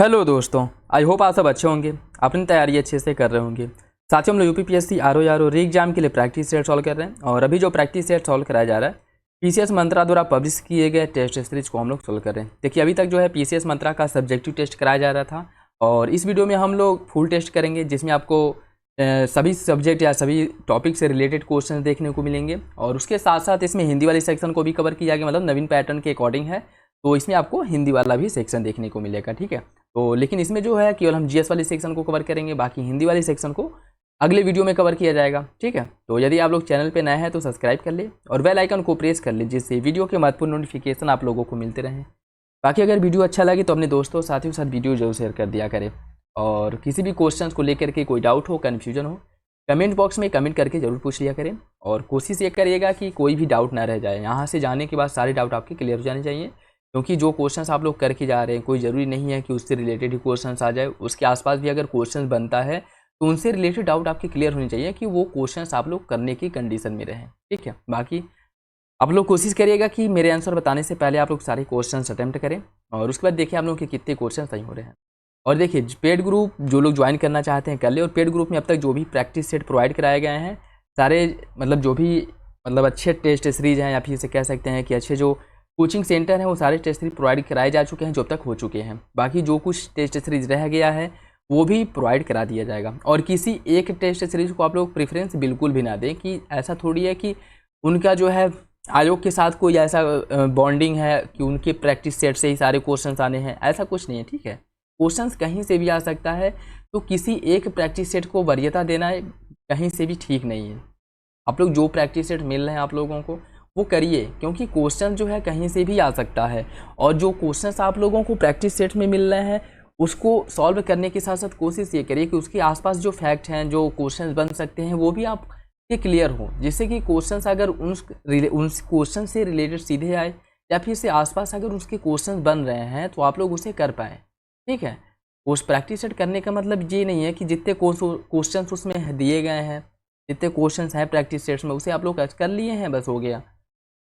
Hello दोस्तों, I hope आप सब अच्छे होंगे। अपनी तैयारी अच्छे से कर रहे होंगे। साथियों, हम लोग यूपीपीएससी आरओ री एग्जाम के लिए प्रैक्टिस सेट सॉल्व कर रहे हैं और अभी जो प्रैक्टिस सेट सॉल्व कराया जा रहा है पीसीएस मंत्रा द्वारा पब्लिश किए गए टेस्ट सीरीज को हम लोग सॉल्व कर रहे हैं। देखिए, अभी तक जो है पीसीएस मंत्रा का सब्जेक्टिव टेस्ट कराया जा रहा था और इस वीडियो में हम लोग फुल टेस्ट करेंगे, जिसमें आपको सभी सब्जेक्ट या सभी टॉपिक से रिलेटेड क्वेश्चन देखने को मिलेंगे और उसके साथ साथ इसमें हिंदी वाले सेक्शन को भी कवर किया गया, मतलब नवीन पैटर्न के अकॉर्डिंग है, तो इसमें आपको हिंदी वाला भी सेक्शन देखने को मिलेगा। ठीक है, तो लेकिन इसमें जो है केवल हम जीएस वाले सेक्शन को कवर करेंगे, बाकी हिंदी वाले सेक्शन को अगले वीडियो में कवर किया जाएगा। ठीक है, तो यदि आप लोग चैनल पे नए हैं तो सब्सक्राइब कर ले और बेल आइकन को प्रेस कर ले, जिससे वीडियो के महत्वपूर्ण नोटिफिकेशन आप लोगों को मिलते रहें। बाकी अगर वीडियो अच्छा लगे तो अपने दोस्तों साथियों के साथ वीडियो जरूर शेयर कर दिया करें और किसी भी क्वेश्चन को लेकर के कोई डाउट हो, कन्फ्यूजन हो, कमेंट बॉक्स में कमेंट करके ज़रूर पूछ लिया करें और कोशिश ये करिएगा कि कोई भी डाउट ना रह जाए। यहाँ से जाने के बाद सारे डाउट आपके क्लियर हो जाने चाहिए, क्योंकि जो क्वेश्चंस आप लोग करके जा रहे हैं कोई ज़रूरी नहीं है कि उससे रिलेटेड ही क्वेश्चंस आ जाए। उसके आसपास भी अगर क्वेश्चंस बनता है तो उनसे रिलेटेड डाउट आपके क्लियर होने चाहिए कि वो क्वेश्चंस आप लोग करने की कंडीशन में रहें। ठीक है, बाकी आप लोग कोशिश करिएगा कि मेरे आंसर बताने से पहले आप लोग सारे क्वेश्चंस अटेम्प्ट करें और उसके बाद देखिए आप लोग के कितने क्वेश्चन सही हो रहे हैं। और देखिए, पेड ग्रुप जो लोग ज्वाइन करना चाहते हैं कर ले, और पेड ग्रुप में अब तक जो भी प्रैक्टिस सेट प्रोवाइड कराए गए हैं सारे, मतलब जो भी अच्छे टेस्ट सीरीज हैं या फिर इसे कह सकते हैं कि अच्छे जो कोचिंग सेंटर हैं वो सारे टेस्ट सीरीज प्रोवाइड कराए जा चुके हैं जो अब तक हो चुके हैं। बाकी जो कुछ टेस्ट सीरीज रह गया है वो भी प्रोवाइड करा दिया जाएगा और किसी एक टेस्ट सीरीज को आप लोग प्रेफरेंस बिल्कुल भी ना दें कि ऐसा थोड़ी है कि उनका जो है आयोग के साथ कोई ऐसा बॉन्डिंग है कि उनके प्रैक्टिस सेट से ही सारे क्वेश्चंस आने हैं, ऐसा कुछ नहीं है। ठीक है, क्वेश्चंस कहीं से भी आ सकता है, तो किसी एक प्रैक्टिस सेट को वरीयता देना कहीं से भी ठीक नहीं है। आप लोग जो प्रैक्टिस सेट मिल रहे हैं आप लोगों को वो करिए, क्योंकि क्वेश्चन जो है कहीं से भी आ सकता है और जो क्वेश्चंस आप लोगों को प्रैक्टिस सेट में मिल रहे हैं उसको सॉल्व करने के साथ साथ कोशिश ये करिए कि उसके आसपास जो फैक्ट हैं, जो क्वेश्चंस बन सकते हैं, वो भी आपके क्लियर हो, जिससे कि क्वेश्चंस अगर उन क्वेश्चन से रिलेटेड सीधे आए या फिर से आसपास अगर उसके क्वेश्चन बन रहे हैं तो आप लोग उसे कर पाएँ। ठीक है, उस प्रैक्टिस सेट करने का मतलब ये नहीं है कि जितने क्वेश्चन उसमें दिए गए हैं, जितने क्वेश्चंस हैं प्रैक्टिस सेट्स में, उसे आप लोग कर लिए हैं बस हो गया।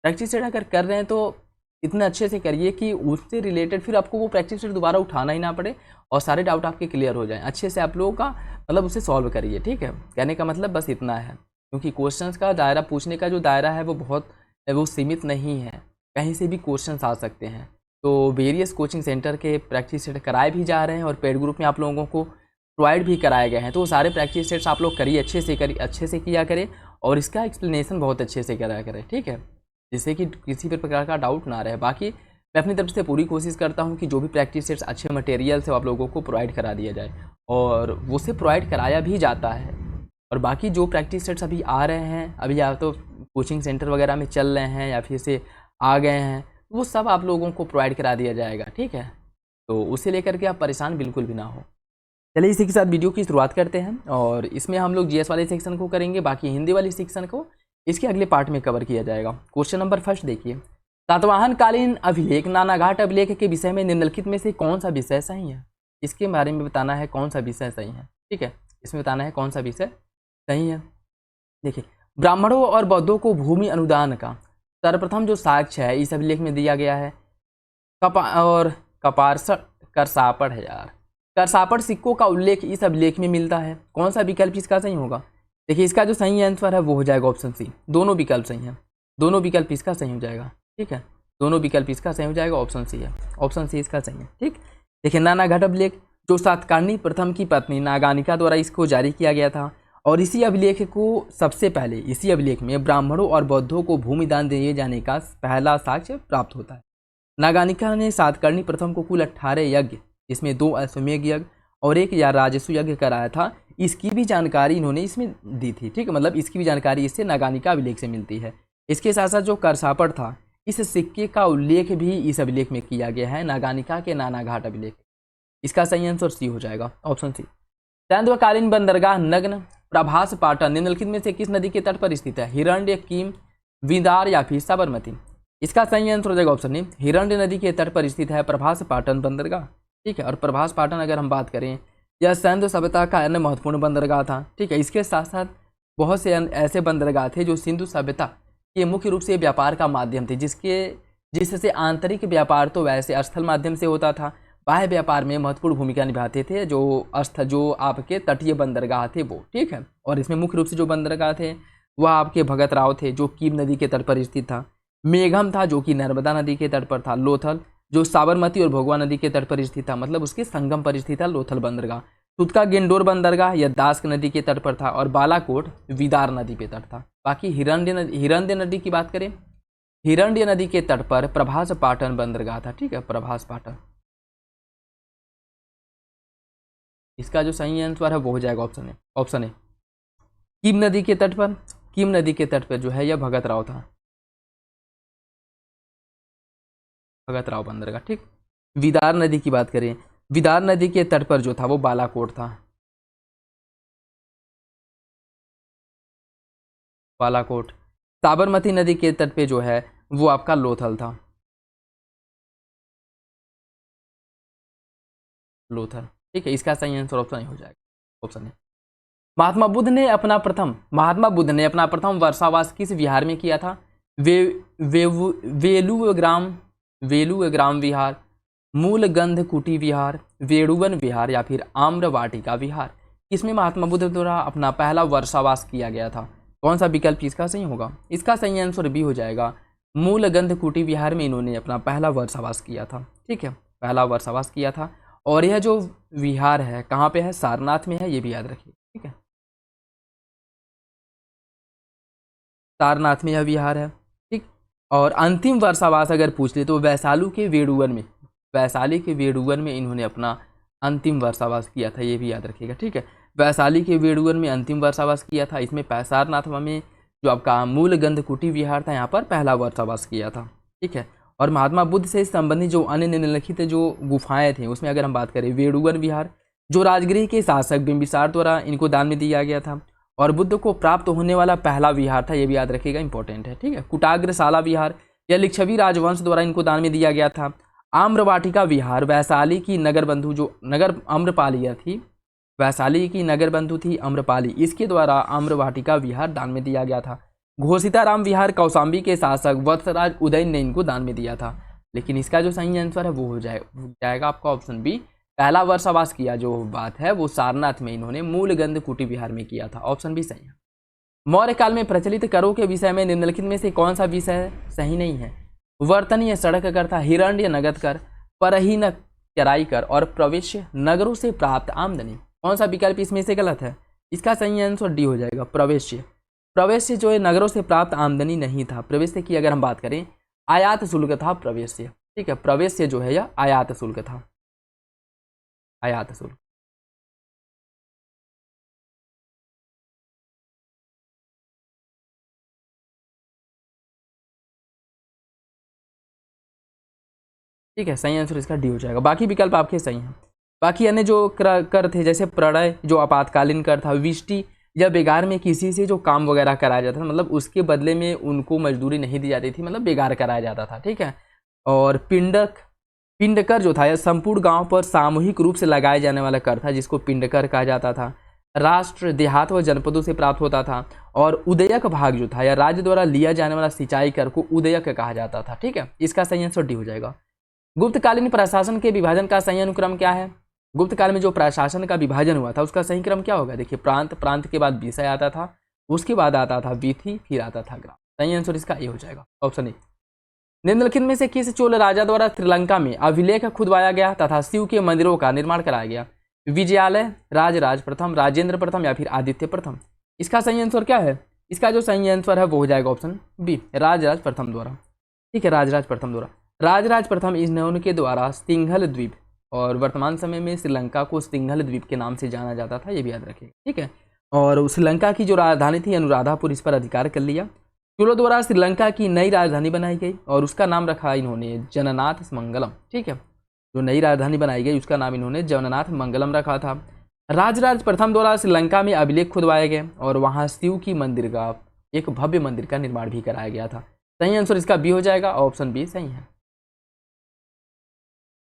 प्रैक्टिस सेट अगर कर रहे हैं तो इतना अच्छे से करिए कि उससे रिलेटेड फिर आपको वो प्रैक्टिस सेट दोबारा उठाना ही ना पड़े और सारे डाउट आपके क्लियर हो जाएं। अच्छे से आप लोगों का उसे सॉल्व करिए। ठीक है, कहने का मतलब बस इतना है, क्योंकि क्वेश्चंस का दायरा, पूछने का जो दायरा है वो सीमित नहीं है, कहीं से भी क्वेश्चन आ सकते हैं। तो वेरियस कोचिंग सेंटर के प्रैक्टिस सेट कराए भी जा रहे हैं और पेड ग्रुप में आप लोगों को प्रोवाइड भी कराए गए हैं, तो सारे प्रैक्टिस सेट्स आप लोग करिए, अच्छे से किया करें और इसका एक्सप्लेनेशन बहुत अच्छे से करा करें। ठीक है, जिससे कि किसी भी प्रकार का डाउट ना रहे। बाकी मैं अपनी तरफ से पूरी कोशिश करता हूं कि जो भी प्रैक्टिस सेट्स अच्छे मटेरियल से आप लोगों को प्रोवाइड करा दिया जाए और उससे प्रोवाइड कराया भी जाता है। और बाकी जो प्रैक्टिस सेट्स अभी आ रहे हैं, अभी या तो कोचिंग सेंटर वगैरह में चल रहे हैं या फिर से आ गए हैं, वो सब आप लोगों को प्रोवाइड करा दिया जाएगा। ठीक है, तो उसे लेकर के आप परेशान बिल्कुल भी ना हो। चलिए इसी के साथ वीडियो की शुरुआत करते हैं और इसमें हम लोग जीएस वाले सेक्शन को करेंगे, बाकी हिंदी वाली सेक्शन को इसके अगले पार्ट में कवर किया जाएगा। क्वेश्चन नंबर फर्स्ट देखिए, सातवाहन कालीन अभिलेख नानाघाट अभिलेख के विषय में निम्नलिखित में से कौन सा विषय सही है? इसके बारे में बताना है कौन सा विषय सही है। ठीक है, इसमें बताना है कौन सा विषय सही है। देखिए, ब्राह्मणों और बौद्धों को भूमि अनुदान का सर्वप्रथम जो साक्ष्य है इस अभिलेख में दिया गया है करसापड़ है यार। करसापड़ सिक्कों का उल्लेख इस अभिलेख में मिलता है। कौन सा विकल्प इसका सही होगा? देखिए, इसका जो सही आंसर है वो हो जाएगा ऑप्शन सी। दोनों विकल्प सही हैं, दोनों विकल्प इसका सही हो जाएगा। ठीक है, दोनों विकल्प इसका सही हो जाएगा, ऑप्शन सी है, ऑप्शन सी इसका सही है। ठीक, देखिए, नानाघाट अभिलेख जो सातकर्णी प्रथम की पत्नी नागानिका द्वारा इसको जारी किया गया था और इसी अभिलेख को सबसे पहले इसी अभिलेख में ब्राह्मणों और बौद्धों को भूमि दान दिए जाने का पहला साक्ष्य प्राप्त होता है। नागानिका ने सातकर्णी प्रथम को कुल 18 यज्ञ, जिसमें 2 अश्वमेध यज्ञ और 1 या राजस्व यज्ञ कराया था, इसकी भी जानकारी इन्होंने इसमें दी थी। ठीक है, मतलब इसकी भी जानकारी इससे नागानिका अभिलेख से मिलती है। इसके साथ साथ जो करसापड़ था, इस सिक्के का उल्लेख भी इस अभिलेख में किया गया है, नागानिका के नानाघाट अभिलेख। इसका सही आंसर सी हो जाएगा, ऑप्शन सी। सैंधवकालीन बंदरगाह नग्न प्रभास पाटन निम्नलिखित में से किस नदी के तट पर स्थित है? हिरण्य, कीम, विदार या फिर साबरमती? इसका सही आंसर हो जाएगा ऑप्शन डी, हिरण्य नदी के तट पर स्थित है प्रभास पाटन बंदरगाह। ठीक है, और प्रभास पाटन अगर हम बात करें, यह सिंधु सभ्यता का अन्य महत्वपूर्ण बंदरगाह था। ठीक है, इसके साथ साथ बहुत से ऐसे बंदरगाह थे जो सिंधु सभ्यता के मुख्य रूप से व्यापार का माध्यम थे, जिससे आंतरिक व्यापार तो वैसे स्थल माध्यम से होता था, बाह्य व्यापार में महत्वपूर्ण भूमिका निभाते थे, जो आपके तटीय बंदरगाह थे वो, ठीक है। और इसमें मुख्य रूप से जो बंदरगाह थे वह आपके भगत राव थे जो कीम नदी के तट पर स्थित था, मेघम था जो कि नर्मदा नदी के तट पर था, लोथल जो साबरमती और भोगवा नदी के तट पर स्थित था, मतलब उसके संगम पर स्थित था लोथल बंदरगाह, तुतका गेंडोर बंदरगाह यह दास्क नदी के तट पर था, और बालाकोट विदार नदी पे तट था। बाकी हिरण्य नदी की बात करें, हिरण्य नदी के तट पर प्रभास पाटन बंदरगाह था, ठीक है, प्रभास पाटन। इसका जो सही आंसर है वो हो जाएगा ऑप्शन ए। कीम नदी के तट पर, कीम नदी के तट पर जो है यह भगत राव था, भगत राव बंदरगाह, ठीक। विदार नदी की बात करें, विदार नदी के तट पर जो था वो बालाकोट था, बालाकोट। साबरमती नदी के तट पे जो है वो आपका लोथल था, लोथल, ठीक है। इसका सही आंसर ऑप्शन हो जाएगा, ऑप्शन है। महात्मा बुद्ध ने अपना प्रथम वर्षावास किस विहार में किया था? वेलुग्राम विहार, मूलगंध कुटी विहार, वेणुवन विहार या फिर आम्रवाटिका विहार। इसमें महात्मा बुद्ध द्वारा अपना पहला वर्षावास किया गया था। कौन सा विकल्प इसका सही होगा? इसका सही आंसर बी हो जाएगा, मूलगंध कुटी विहार में इन्होंने अपना पहला वर्षावास किया था, ठीक है, पहला वर्षावास किया था। और यह जो विहार है कहाँ पे है? सारनाथ में है, ये भी याद रखिए, ठीक है, सारनाथ में यह विहार है, ठीक। और अंतिम वर्षावास अगर पूछ ले तो वैशाली के वेड़ुवन में इन्होंने अपना अंतिम वर्षावास किया था, ये भी याद रखिएगा, ठीक है। वैशाली के वेड़ुवन में अंतिम वर्षावास किया था। इसमें सारनाथ में जो आपका मूलगंध कुटी विहार था यहाँ पर पहला वर्षावास किया था, ठीक है। और महात्मा बुद्ध से संबंधित जो अन्य निम्नलिखित जो गुफाएं थी उसमें अगर हम बात करें, वेड़ुवन विहार जो राजगृह के शासक बिंबिसार द्वारा इनको दान में दिया गया था, और बुद्ध को प्राप्त होने वाला पहला विहार था, ये भी याद रखिएगा, इंपॉर्टेंट है, ठीक है। कुटाग्रशाला विहार यह लिच्छवी राजवंश द्वारा इनको दान में दिया गया था। आम्रवाटिका विहार वैशाली की नगर बंधु जो नगर आम्रपाली थी, वैशाली की नगर बंधु थी आम्रपाली, इसके द्वारा आम्रवाटिका विहार दान में दिया गया था। घोषिताराम विहार कौशाम्बी के शासक वत्सराज उदयन ने इनको दान में दिया था। लेकिन इसका जो सही आंसर है वो हो जाएगा आपका ऑप्शन बी, पहला वर्षावास किया जो बात है वो सारनाथ में इन्होंने मूलगंध कुटी विहार में किया था, ऑप्शन बी सही है। मौर्य काल में प्रचलित करों के विषय में निम्नलिखित में से कौन सा विषय सही नहीं है? वर्तनीय सड़क कर था, हिरण्य नगद कर, परहीन चराई कर और प्रवेश्य नगरों से प्राप्त आमदनी। कौन सा विकल्प इसमें से गलत है? इसका सही आंसर डी हो जाएगा, प्रवेश्य। प्रवेश्य जो है नगरों से प्राप्त आमदनी नहीं था। प्रवेश्य की अगर हम बात करें, आयात शुल्क था प्रवेश्य, ठीक है, प्रवेश्य जो है यह आयात शुल्क था, आयात शुल्क। ठीक है, सही आंसर इसका डी हो जाएगा। बाकी विकल्प आपके सही हैं। बाकी अन्य जो कर थे जैसे प्रणय जो आपातकालीन कर था, विष्टि या बेगार में किसी से जो काम वगैरह कराया जाता था, मतलब उसके बदले में उनको मजदूरी नहीं दी जाती थी, मतलब बेगार कराया जाता था, ठीक है। और पिंडकर जो था यह संपूर्ण गांव पर सामूहिक रूप से लगाए जाने वाला कर था, जिसको पिंडकर कहा जाता था। राष्ट्र देहात व जनपदों से प्राप्त होता था। और उदयक भाग जो था या राज्य द्वारा लिया जाने वाला सिंचाई कर को उदयक कहा जाता था, ठीक है। इसका सही आंसर डी हो जाएगा। गुप्तकालीन प्रशासन के विभाजन का सही अनुक्रम क्या है? गुप्त काल में जो प्रशासन का विभाजन हुआ था उसका सही क्रम क्या होगा? देखिए, प्रांत के बाद विषय आता था, उसके बाद आता था वीथी, फिर आता था ग्राम। सही आंसर इसका ए हो जाएगा, ऑप्शन ए। निम्नलिखित में से किस चोल राजा द्वारा श्रीलंका में अभिलेख खुदवाया गया तथा शिव के मंदिरों का निर्माण कराया गया? विजयालय, राजराज प्रथम, राजेंद्र प्रथम या फिर आदित्य प्रथम? इसका सही आंसर क्या है? इसका जो सही आंसर है वो हो जाएगा ऑप्शन बी, राजराज प्रथम द्वारा, ठीक है, राजराज प्रथम द्वारा। राजराज प्रथम इन्होंने द्वारा सिंघल द्वीप, और वर्तमान समय में श्रीलंका को सिंघल द्वीप के नाम से जाना जाता था, ये भी याद रखिएगा, ठीक है। और श्रीलंका की जो राजधानी थी अनुराधापुर, इस पर अधिकार कर लिया। चोलों द्वारा श्रीलंका की नई राजधानी बनाई गई और उसका नाम रखा इन्होंने जननाथ मंगलम, ठीक है। जो नई राजधानी बनाई गई उसका नाम इन्होंने जननाथ मंगलम रखा था। राजराज प्रथम द्वारा श्रीलंका में अभिलेख खुदवाए गए और वहाँ शिव की मंदिर का एक भव्य मंदिर का निर्माण भी कराया गया था। सही आंसर इसका बी हो जाएगा, ऑप्शन बी सही है।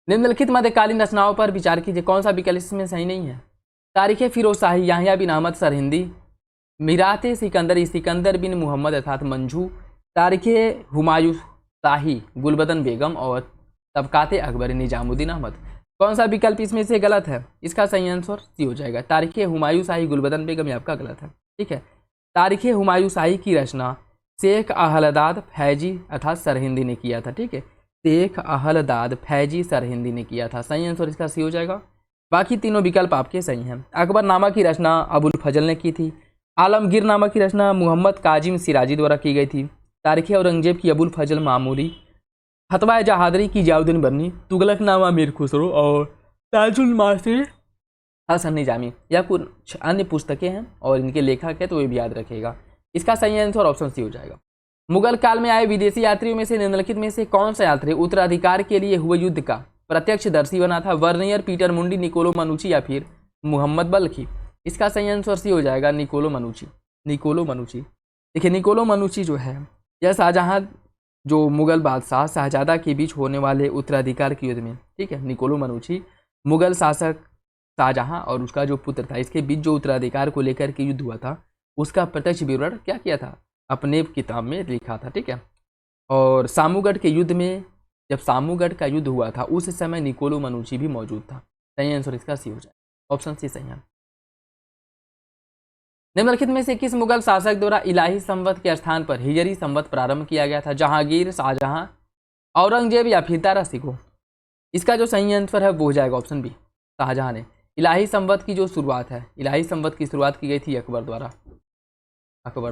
निम्नलिखित मध्यकालीन रचनाओं पर विचार कीजिए, कौन सा विकल्प इसमें सही नहीं है? तारीख फिरोज शाही, याहिया बिन अहमद सरहिंदी, मीराते सिकंदर, सिकंदर बिन मोहम्मद अर्थात मंजू, तारीख हुमायूं शाही, गुलबदन बेगम और तबकाते अकबर निजामुद्दीन अहमद। कौन सा विकल्प इसमें से गलत है? इसका सही आंसर सी हो जाएगा। तारीख हुमायूं शाही गुलबदन बेगम, ये आपका गलत है। ठीक है, तारीख हुमायूं शाही की रचना शेख अहलदाद फैजी अर्थात सरहिंदी ने किया था। ठीक है, शेख अहलदाद फैजी सरहिंदी ने किया था। सही आंसर इसका सी हो जाएगा। बाकी तीनों विकल्प आपके सही हैं। अकबरनामा की रचना अबुल फजल ने की थी। आलमगीरनामा की रचना मोहम्मद काजिम सिराजी द्वारा की गई थी। तारीख औरंगजेब की अबुल फजल मामूरी। फतवा जहादरी की जियाउद्दीन बरनी। तुगलकनामा मीर खुसरो और ताजुल मासिर हसन निजामी, या कुछ अन्य पुस्तकें हैं और इनके लेखक है, तो ये भी याद रखिएगा। इसका सही आंसर ऑप्शन सी हो जाएगा। मुगल काल में आए विदेशी यात्रियों में से निम्नलिखित में से कौन सा यात्री उत्तराधिकार के लिए हुए युद्ध का प्रत्यक्षदर्शी बना था? वर्नियर, पीटर मुंडी, निकोलो मनुची या फिर मोहम्मद बल्खी? इसका सही आंसर सी हो जाएगा निकोलो मनुची। निकोलो मनुची, देखिए निकोलो मनुची जो है यह शाहजहां जो मुगल बादशाह शाहजादा के बीच होने वाले उत्तराधिकार के युद्ध में, ठीक है, निकोलो मनुची मुगल शासक शाहजहां और उसका जो पुत्र था, इसके बीच जो उत्तराधिकार को लेकर के युद्ध हुआ था, उसका प्रत्यक्ष विवरण क्या किया था? अपने किताब में लिखा था। ठीक है, और सामूगढ़ के युद्ध में, जब सामूगढ़ का युद्ध हुआ था, उस समय निकोलो मनुची भी मौजूद था। सही आंसर इसका सी हो जाए, ऑप्शन सी सही है। निम्नलिखित में से किस मुगल शासक द्वारा इलाही संवत के स्थान पर हिजरी संवत प्रारंभ किया गया था? जहांगीर, शाहजहां, औरंगजेब या फिर तारा सिको? इसका जो सही आंसर है वो हो जाएगा ऑप्शन बी, शाहजहां ने। इलाही संवत की जो शुरुआत है, इलाही संवत की शुरुआत की गई थी अकबर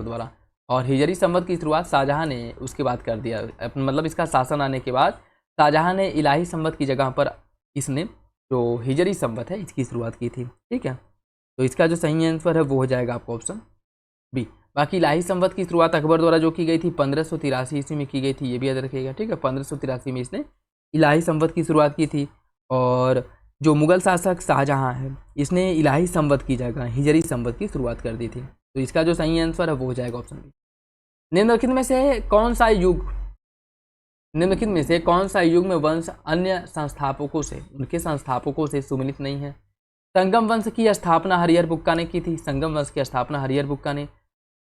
द्वारा, और हिजरी संवत की शुरुआत शाहजहां ने उसके बाद कर दिया। मतलब इसका शासन आने के बाद शाहजहां ने इलाही संवत की जगह पर इसने जो हिजरी संवत है इसकी शुरुआत की थी। ठीक है, तो इसका जो सही आंसर है वो हो जाएगा आपका ऑप्शन बी। बाकी इलाही संवत की शुरुआत अकबर द्वारा जो की गई थी 1583 ईस्वी में की गई थी, ये भी याद रखिएगा। ठीक है, 1583 में इसने इलाही संवत की शुरुआत की थी। और जो मुगल शासक शाहजहां है, इसने इलाही संवत की जगह हिजरी संवत की शुरुआत कर दी थी। तो इसका जो सही आंसर है वो हो जाएगा ऑप्शन बी। निम्नलिखित में से कौन सा युग में वंश अन्य संस्थापकों से, उनके संस्थापकों से सुमिलित नहीं है? संगम वंश की स्थापना हरिहर बुक्का ने की थी। संगम वंश की स्थापना हरिहर बुक्का ने।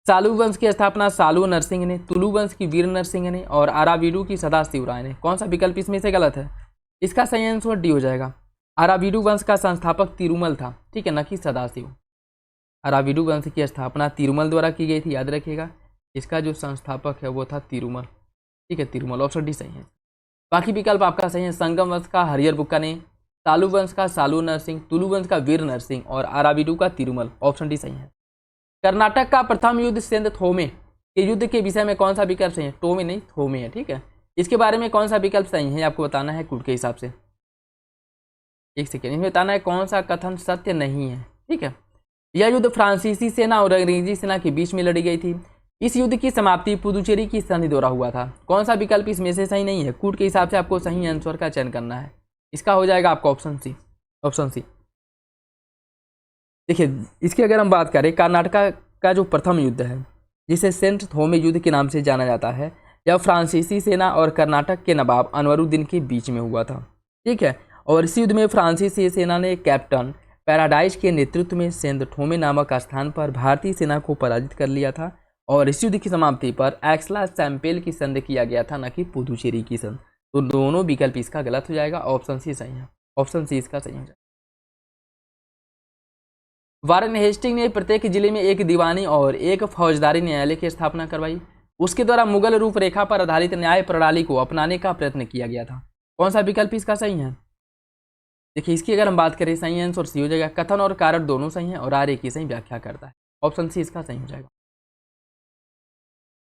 सालू वंश की स्थापना सालू नरसिंह ने। तुलु वंश की वीर नरसिंह ने। और आरावीडू की सदाशिव राय ने। कौन सा विकल्प इसमें से गलत है? इसका सही आंसर डी हो जाएगा। आरावीडू वंश का संस्थापक तिरुमल था, ठीक है, न कि सदाशिव। आरावीडू वंश की स्थापना तिरुमल द्वारा की गई थी, याद रखिएगा। इसका जो संस्थापक है वो था तिरुमल। ठीक है, तिरुमल, ऑप्शन डी सही है। बाकी विकल्प आपका सही है। संगम वंश का हरिहर बुक्का ने, सालू वंश का सालू नरसिंह, तुलु वंश का वीर नरसिंह और आरावीडू का तिरुमल, ऑप्शन डी सही है। कर्नाटक का प्रथम युद्ध सेंध थोमे के युद्ध के विषय में कौन सा विकल्प सही है? टोमे नहीं, थोमे है। ठीक है, इसके बारे में कौन सा विकल्प सही है आपको बताना है कोड के हिसाब से। एक सेकेंड, इसमें बताना है कौन सा कथन सत्य नहीं है। ठीक है, यह युद्ध फ्रांसीसी सेना और अंग्रेजी सेना के बीच में लड़ी गई थी। इस युद्ध की समाप्ति पुदुचेरी की संधि द्वारा हुआ था। कौन सा विकल्प इसमें से सही नहीं है? कोड के हिसाब से आपको सही आंसर का चयन करना है। इसका हो जाएगा आपका ऑप्शन सी, ऑप्शन सी। देखिए, इसकी अगर हम बात करें, कर्नाटक का जो प्रथम युद्ध है, जिसे सेंट थोमे युद्ध के नाम से जाना जाता है, यह फ्रांसीसी सेना और कर्नाटक के नवाब अनवरुद्दीन के बीच में हुआ था। ठीक है, और इस युद्ध में फ्रांसीसी सेना ने कैप्टन पैराडाइज के नेतृत्व में सेंट थोमे नामक स्थान पर भारतीय सेना को पराजित कर लिया था। और इस युद्ध की समाप्ति पर एक्सला सैम्पेल की संधि किया गया था, न कि पुदुचेरी की संधि। तो दोनों विकल्प इसका गलत हो जाएगा, ऑप्शन सी सही है। ऑप्शन सी इसका सही हो जाएगा। वारेन हेस्टिंग ने प्रत्येक जिले में एक दीवानी और एक फौजदारी न्यायालय की स्थापना करवाई। उसके द्वारा मुगल रूपरेखा पर आधारित न्याय प्रणाली को अपनाने का प्रयत्न किया गया था। कौन सा विकल्प इसका सही है? देखिए, इसकी अगर हम बात करें, सही आंसर सी हो जाएगा। कथन और कारण दोनों सही हैं और आर्य की सही व्याख्या करता है। ऑप्शन सी इसका सही हो जाएगा।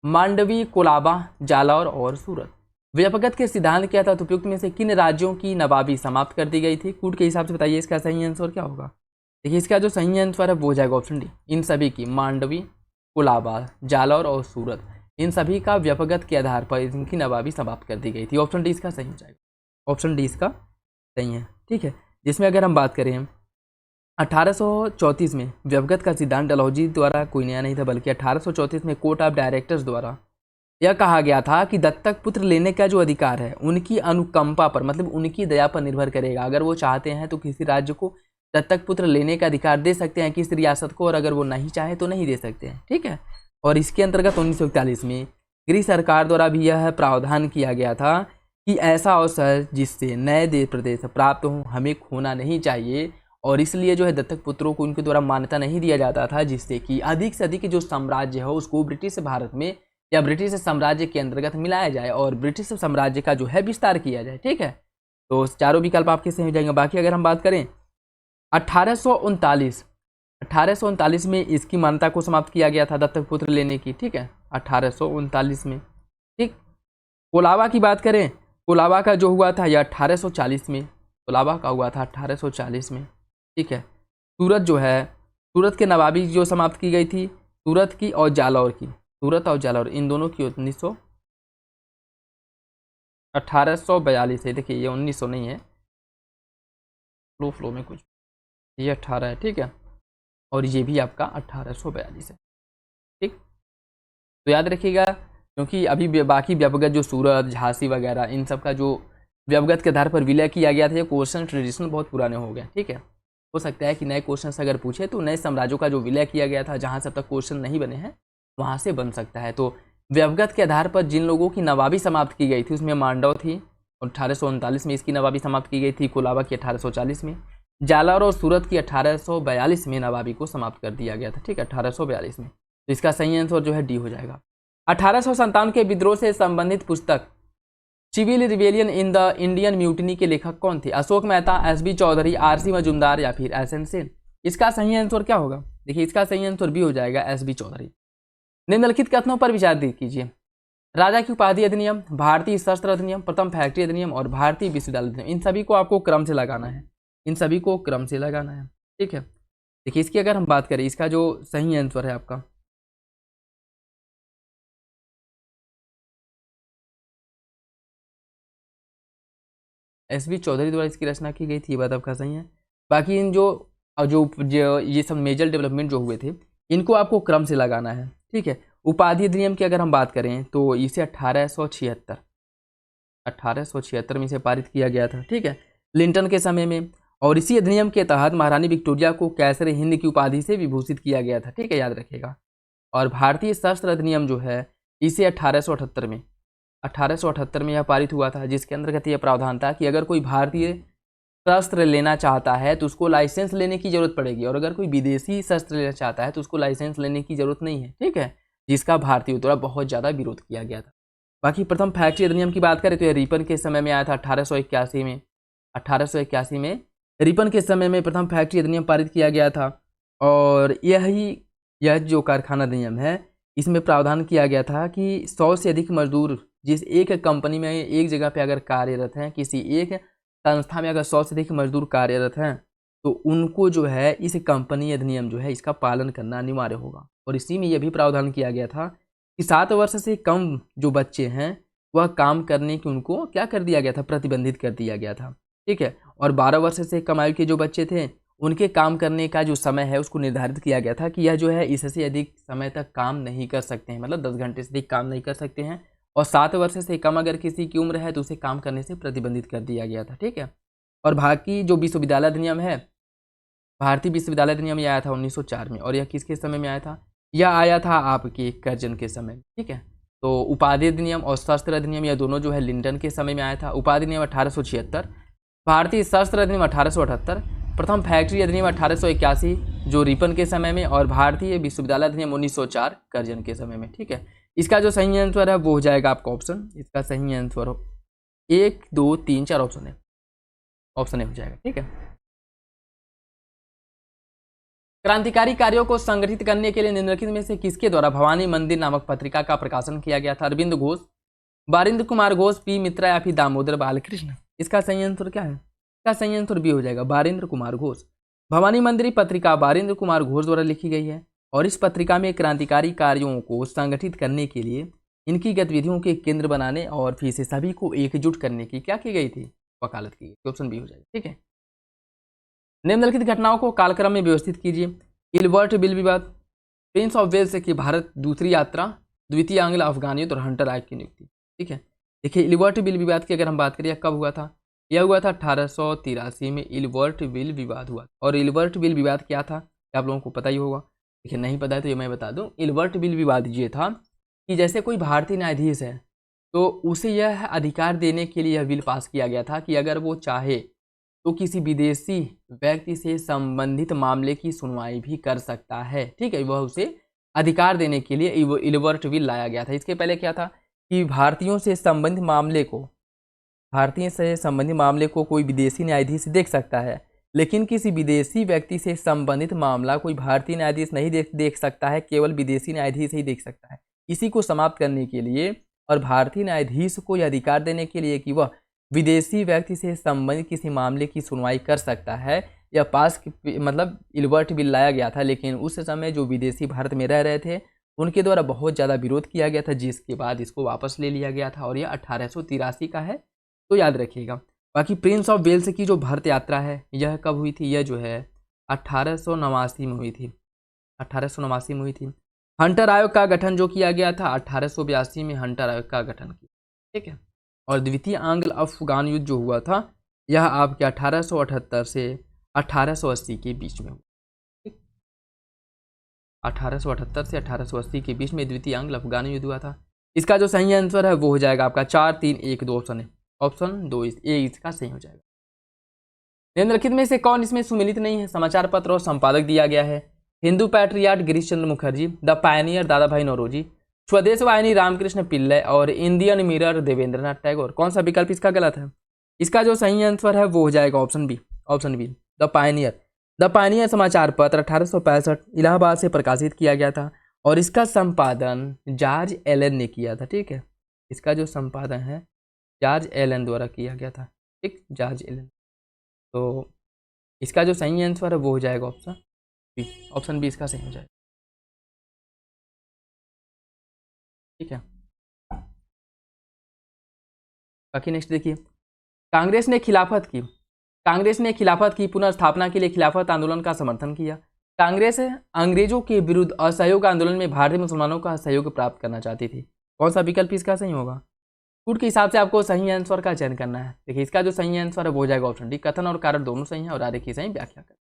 मांडवी, कोलाबा, जालौर और सूरत। व्यपगत के सिद्धांत क्या था? तो उपयुक्त में से किन राज्यों की नवाबी समाप्त कर दी गई थी? कूट के हिसाब से बताइए इसका सही आंसर क्या होगा। देखिए, इसका जो सही आंसर है वो हो जाएगा ऑप्शन डी। इन सभी की, मांडवी, कोलाबा, जालौर और सूरत, इन सभी का व्यपगत के आधार पर इनकी नवाबी समाप्त कर दी गई थी। ऑप्शन डी इसका सही हो जाएगा। ऑप्शन डी इसका सही है। ठीक है, जिसमें अगर हम बात करें 1834 में व्यपगत का सिद्धांत डलहौजी द्वारा कोई नया नहीं था, बल्कि 1834 में कोर्ट ऑफ डायरेक्टर्स द्वारा यह कहा गया था कि दत्तक पुत्र लेने का जो अधिकार है उनकी अनुकंपा पर, मतलब उनकी दया पर निर्भर करेगा। अगर वो चाहते हैं तो किसी राज्य को दत्तक पुत्र लेने का अधिकार दे सकते हैं किसी रियासत को, और अगर वो नहीं चाहे तो नहीं दे सकते हैं। ठीक है, और इसके अंतर्गत 1941 में गृह सरकार द्वारा भी यह प्रावधान किया गया था कि ऐसा अवसर जिससे नए देश प्रदेश प्राप्त हों हमें खोना नहीं चाहिए, और इसलिए जो है दत्तक पुत्रों को उनके द्वारा मान्यता नहीं दिया जाता था, जिससे कि अधिक से अधिक जो साम्राज्य है उसको ब्रिटिश भारत में या ब्रिटिश साम्राज्य के अंतर्गत मिलाया जाए और ब्रिटिश साम्राज्य का जो है विस्तार किया जाए। ठीक है, तो चारों विकल्प आपके सही हो जाएंगे। बाकी अगर हम बात करें 1839 में इसकी मान्यता को समाप्त किया गया था दत्तक पुत्र लेने की। ठीक है, 1839 में। ठीक, कोलाबा की बात करें, कोलाबा का जो हुआ था यह 1840 में, कोलाबा का हुआ था 1840 में। ठीक है, सूरत जो है, सूरत के नवाबी जो समाप्त की गई थी, सूरत की और जालौर की, सूरत और जालौर इन दोनों की 1842 है। देखिए ये 1900 नहीं है, फ्लो में कुछ, ये 18 है। ठीक है, और ये भी आपका 1842 है। ठीक, तो याद रखिएगा, क्योंकि अभी बाकी व्यवगत जो सूरत, झांसी वगैरह इन सब का जो व्यवगत के आधार पर विलय किया गया था, ये क्वेश्चन ट्रेडिशनल बहुत पुराने हो गए। ठीक है, हो सकता है कि नए क्वेश्चन अगर पूछे तो नए साम्राज्यों का जो विलय किया गया था जहाँ से अब तक क्वेश्चन नहीं बने हैं वहाँ से बन सकता है। तो व्यवगत के आधार पर जिन लोगों की नवाबी समाप्त की गई थी उसमें मांडव थी, 1839 में इसकी नवाबी समाप्त की गई थी, कोलाबा की 1840 में, जालौर और सूरत की 1842 में नवाबी को समाप्त कर दिया गया था। ठीक है, 1842 में। तो इसका सही आंसर जो है डी हो जाएगा। 1857 के विद्रोह से संबंधित पुस्तक civil rebellion in the Indian mutiny के लेखक कौन थे? अशोक मेहता, एस.बी. चौधरी, आर.सी. मजूमदार या फिर एस.एन. सेन? इसका सही आंसर क्या होगा? देखिए इसका सही आंसर बी हो जाएगा, एस.बी. चौधरी। निम्नलिखित कथनों पर विचार कीजिए। राजा की उपाधि अधिनियम, भारतीय शस्त्र अधिनियम, प्रथम फैक्ट्री अधिनियम और भारतीय विश्वविद्यालय अधिनियम, इन सभी को आपको क्रम से लगाना है, इन सभी को क्रम से लगाना है। ठीक है, देखिए इसकी अगर हम बात करें, इसका जो सही आंसर है आपका एस.बी. चौधरी द्वारा इसकी रचना की गई थी, ये बात आपका सही है। बाकी इन जो ये सब मेजर डेवलपमेंट जो हुए थे इनको आपको क्रम से लगाना है। ठीक है, उपाधि अधिनियम की अगर हम बात करें तो इसे 1876 में इसे पारित किया गया था। ठीक है, लिंटन के समय में, और इसी अधिनियम के तहत महारानी विक्टोरिया को कैसर हिंद की उपाधि से विभूषित किया गया था। ठीक है, याद रखिएगा। और भारतीय शस्त्र अधिनियम जो है इसे 1878 में यह पारित हुआ था, जिसके अंतर्गत यह प्रावधान था कि अगर कोई भारतीय शस्त्र लेना चाहता है तो उसको लाइसेंस लेने की जरूरत पड़ेगी, और अगर कोई विदेशी शस्त्र लेना चाहता है तो उसको लाइसेंस लेने की जरूरत नहीं है। ठीक है, जिसका भारतीयों द्वारा बहुत ज़्यादा विरोध किया गया था। बाकी प्रथम फैक्ट्री अधिनियम की बात करें तो यह रिपन के समय में आया था, 1881 में। 1881 में रिपन के समय में प्रथम फैक्ट्री अधिनियम पारित किया गया था, और यह जो कारखाना अधिनियम है इसमें प्रावधान किया गया था कि 100 से अधिक मजदूर जिस एक कंपनी में एक जगह पे अगर कार्यरत हैं, किसी एक संस्था में अगर 100 से अधिक मजदूर कार्यरत हैं तो उनको जो है इस कंपनी अधिनियम जो है इसका पालन करना अनिवार्य होगा। और इसी में यह भी प्रावधान किया गया था कि 7 वर्ष से कम जो बच्चे हैं वह काम करने की उनको क्या कर दिया गया था, प्रतिबंधित कर दिया गया था। ठीक है, और 12 वर्ष से कम आयु के जो बच्चे थे उनके काम करने का जो समय है उसको निर्धारित किया गया था कि यह जो है इससे अधिक समय तक काम नहीं कर सकते हैं, मतलब 10 घंटे से अधिक काम नहीं कर सकते हैं, और 7 वर्ष से कम अगर किसी की उम्र है तो उसे काम करने से प्रतिबंधित कर दिया गया था। ठीक है, और बाकी जो विश्वविद्यालय अधिनियम है, भारतीय विश्वविद्यालय अधिनियम यह आया था 1904 में, और यह किसके समय में आया था? यह आया था आपके कर्जन के समय में। ठीक है, तो उपाधि अधिनियम और शस्त्र अधिनियम यह दोनों जो है लिंटन के समय में आया था। उपाधि अधिनियम 1876, भारतीय शस्त्र अधिनियम 1878, प्रथम फैक्ट्री अधिनियम 1881 जो रिपन के समय में, और भारतीय विश्वविद्यालय अधिनियम 1904 कर्जन के समय में। ठीक है, इसका जो सही आंसर है वो हो जाएगा आपका ऑप्शन, इसका सही आंसर हो 1, 2, 3, 4 ऑप्शन है, ऑप्शन ए हो जाएगा। ठीक है, क्रांतिकारी कार्यों को संगठित करने के लिए निम्नलिखित में से किसके द्वारा भवानी मंदिर नामक पत्रिका का प्रकाशन किया गया था? अरविंद घोष, बारिंद्र कुमार घोष, पी मित्रा या फिर दामोदर बालकृष्ण? इसका सही आंसर क्या है? इसका सही आंसर बी हो जाएगा, बारिंद्र कुमार घोष। भवानी मंदिर पत्रिका बारिंद्र कुमार घोष द्वारा लिखी गई है, और इस पत्रिका में क्रांतिकारी कार्यों को संगठित करने के लिए, इनकी गतिविधियों के केंद्र बनाने और फिर से सभी को एकजुट करने की क्या की गई थी? वकालत की गई। ऑप्शन बी हो जाएगा। ठीक है, निम्नलिखित घटनाओं को कालक्रम में व्यवस्थित कीजिए। इल्बर्ट बिल विवाद, प्रिंस ऑफ वेल्स की भारत दूसरी यात्रा, द्वितीय आंग्ल अफगान युद्ध और हंटर आइक की नियुक्ति। ठीक है, देखिए इल्बर्ट बिल विवाद की अगर हम बात करें कब हुआ था? यह हुआ था 1883 में इल्बर्ट बिल विवाद हुआ। और इल्बर्ट बिल विवाद क्या था आप लोगों को पता ही होगा। देखिए नहीं पता है तो ये मैं बता दूं, इल्बर्ट बिल विवाद ये था कि जैसे कोई भारतीय न्यायाधीश है तो उसे यह अधिकार देने के लिए यह बिल पास किया गया था कि अगर वो चाहे तो किसी विदेशी व्यक्ति से संबंधित मामले की सुनवाई भी कर सकता है। ठीक है, वह उसे अधिकार देने के लिए इलबर्ट बिल लाया गया था। इसके पहले क्या था कि भारतीय से संबंधित मामले को कोई विदेशी न्यायाधीश देख सकता है, लेकिन किसी विदेशी व्यक्ति से संबंधित मामला कोई भारतीय न्यायाधीश नहीं देख सकता है, केवल विदेशी न्यायाधीश ही देख सकता है। इसी को समाप्त करने के लिए और भारतीय न्यायाधीश को यह अधिकार देने के लिए कि वह विदेशी व्यक्ति से संबंधित किसी मामले की सुनवाई कर सकता है, यह मतलब इलबर्ट बिल लाया गया था। लेकिन उस समय जो विदेशी भारत में रह रहे थे उनके द्वारा बहुत ज़्यादा विरोध किया गया था, जिसके बाद इसको वापस ले लिया गया था और यह 1883 का है, तो याद रखिएगा। बाकी प्रिंस ऑफ वेल्स की जो भारत यात्रा है यह कब हुई थी? यह जो है 1889 में हुई थी। 1889 में हुई थी। हंटर आयोग का गठन जो किया गया था 1882 में हंटर आयोग का गठन किया। ठीक है, और द्वितीय आंग्ल अफगान युद्ध जो हुआ था यह आपके 1878 से 1880 के बीच में हुआ। 1878 से 1880 के बीच में द्वितीय आंग्ल अफगान युद्ध हुआ था। इसका जो सही आंसर है वो हो जाएगा आपका 4, 3, 1, 2 ऑप्शन है। ऑप्शन 2 ए इसका सही हो जाएगा। निम्नलिखित में से कौन इसमें सुमिलित नहीं है? समाचार पत्र और संपादक दिया गया है। Hindu patriot Girish Chandra Mukherjee, the Pioneer दादा भाई नौरोजी, स्वदेश वाहिनी रामकृष्ण पिल्लई और इंडियन मिरर देवेंद्रनाथ टैगोर। कौन सा विकल्प इसका गलत है? इसका जो सही आंसर है वो हो जाएगा option B. Option B the Pioneer समाचार पत्र 1865 इलाहाबाद से प्रकाशित किया गया था और इसका संपादन जॉर्ज एलन ने किया था। ठीक है, इसका जो संपादन है जॉर्ज एलन द्वारा किया गया था। ठीक, जॉर्ज एलन। तो इसका जो सही आंसर है वो हो जाएगा ऑप्शन बी। ऑप्शन बी इसका सही हो जाएगा। ठीक है, बाकी नेक्स्ट देखिए। कांग्रेस ने खिलाफत की पुनर्स्थापना के लिए खिलाफत आंदोलन का समर्थन किया। कांग्रेस अंग्रेजों के विरुद्ध असहयोग आंदोलन में भारतीय मुसलमानों का सहयोग प्राप्त करना चाहती थी। कौन सा विकल्प इसका सही होगा? कूट के हिसाब से आपको सही आंसर का चयन करना है। देखिए, इसका जो सही आंसर है वो हो जाएगा ऑप्शन डी। कथन और कारण दोनों सही हैं और आगे की सही व्याख्या करें।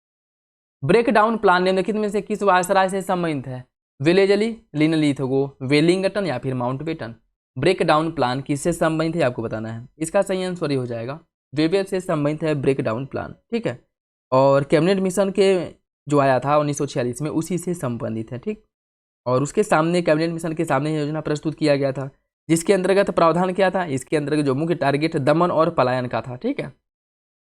ब्रेक डाउन प्लान निम्नलिखित में से किस वायसराय से संबंधित है? विलेजली, लिनलीथगो, वेलिंगटन या फिर माउंटबेटन। ब्रेक डाउन प्लान किससे संबंधित है आपको बताना है। इसका सही आंसर हो जाएगा वेवेल से संबंधित है ब्रेक डाउन प्लान। ठीक है, और कैबिनेट मिशन के जो आया था 1946 में उसी से संबंधित है। ठीक, और उसके सामने कैबिनेट मिशन के सामने योजना प्रस्तुत किया गया था, जिसके अंतर्गत प्रावधान क्या था? इसके अंतर्गत जो मुख्य टारगेट दमन और पलायन का था। ठीक है,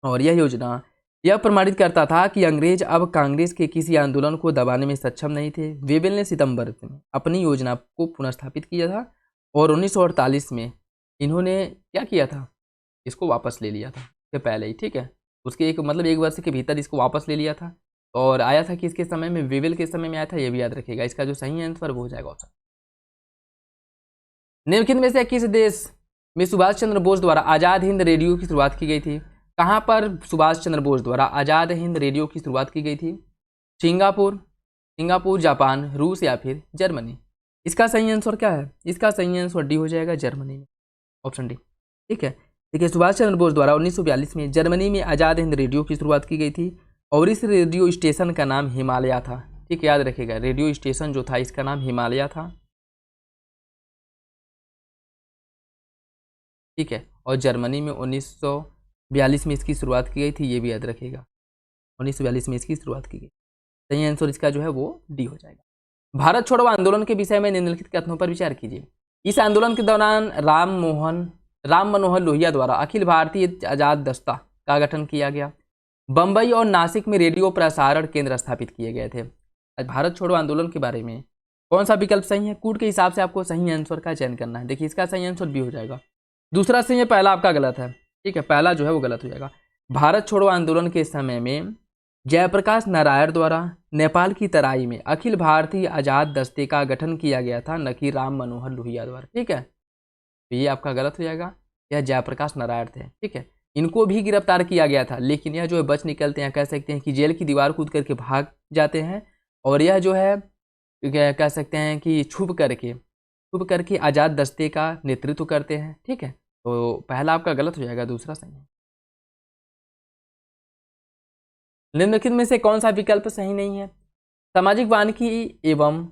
और यह योजना यह प्रमाणित करता था कि अंग्रेज अब कांग्रेस के किसी आंदोलन को दबाने में सक्षम नहीं थे। वेवेल ने सितंबर में अपनी योजना को पुनर्स्थापित किया था और 1948 में इन्होंने क्या किया था? इसको वापस ले लिया था इससे पहले ही। ठीक है, उसके एक वर्ष के भीतर इसको वापस ले लिया था और आया था कि इसके समय में, वेवेल के समय में आया था, ये भी याद रखिएगा। इसका जो सही आंसर वो हो जाएगा ऑप्शन। निम्नलिखित में से किस देश में सुभाष चंद्र बोस द्वारा आज़ाद हिंद रेडियो की शुरुआत की गई थी? कहाँ पर सुभाष चंद्र बोस द्वारा आज़ाद हिंद रेडियो की शुरुआत की गई थी? सिंगापुर, जापान, रूस या फिर जर्मनी। इसका सही आंसर क्या है? इसका सही आंसर डी हो जाएगा, जर्मनी में। Option D. ठीक है, देखिए, सुभाष चंद्र बोस द्वारा 1942 में जर्मनी में आज़ाद हिंद रेडियो की शुरुआत की गई थी और इस रेडियो स्टेशन का नाम हिमालय था। ठीक है, याद रखिएगा, रेडियो स्टेशन जो था इसका नाम हिमालय था। ठीक है, और जर्मनी में 1942 में इसकी शुरुआत की गई थी, ये भी याद रखिएगा। 1942 में इसकी शुरुआत की गई। सही आंसर इसका जो है वो डी हो जाएगा। भारत छोड़ो आंदोलन के विषय में निम्नलिखित कथनों पर विचार कीजिए। इस आंदोलन के दौरान राम मनोहर लोहिया द्वारा अखिल भारतीय आजाद दस्ता का गठन किया गया। बम्बई और नासिक में रेडियो प्रसारण केंद्र स्थापित किए गए थे। भारत छोड़ो आंदोलन के बारे में कौन सा विकल्प सही है? कूट के हिसाब से आपको सही आंसर का चयन करना है। देखिए, इसका सही आंसर बी हो जाएगा। दूसरा सही है, पहला आपका गलत है। ठीक है, पहला जो है वो गलत हो जाएगा। भारत छोड़ो आंदोलन के समय में जयप्रकाश नारायण द्वारा नेपाल की तराई में अखिल भारतीय आजाद दस्ते का गठन किया गया था, न कि राम मनोहर लोहिया द्वारा। ठीक है, तो ये आपका गलत हो जाएगा। यह जयप्रकाश नारायण थे। ठीक है, इनको भी गिरफ्तार किया गया था, लेकिन यह जो है बच निकलते हैं। कह सकते हैं कि जेल की दीवार कूद करके भाग जाते हैं और यह जो है कह सकते हैं कि छुप करके आज़ाद दस्ते का नेतृत्व करते हैं। ठीक है, तो पहला आपका गलत हो जाएगा, दूसरा सही है। निम्नलिखित में से कौन सा विकल्प सही नहीं है? सामाजिक वानिकी एवं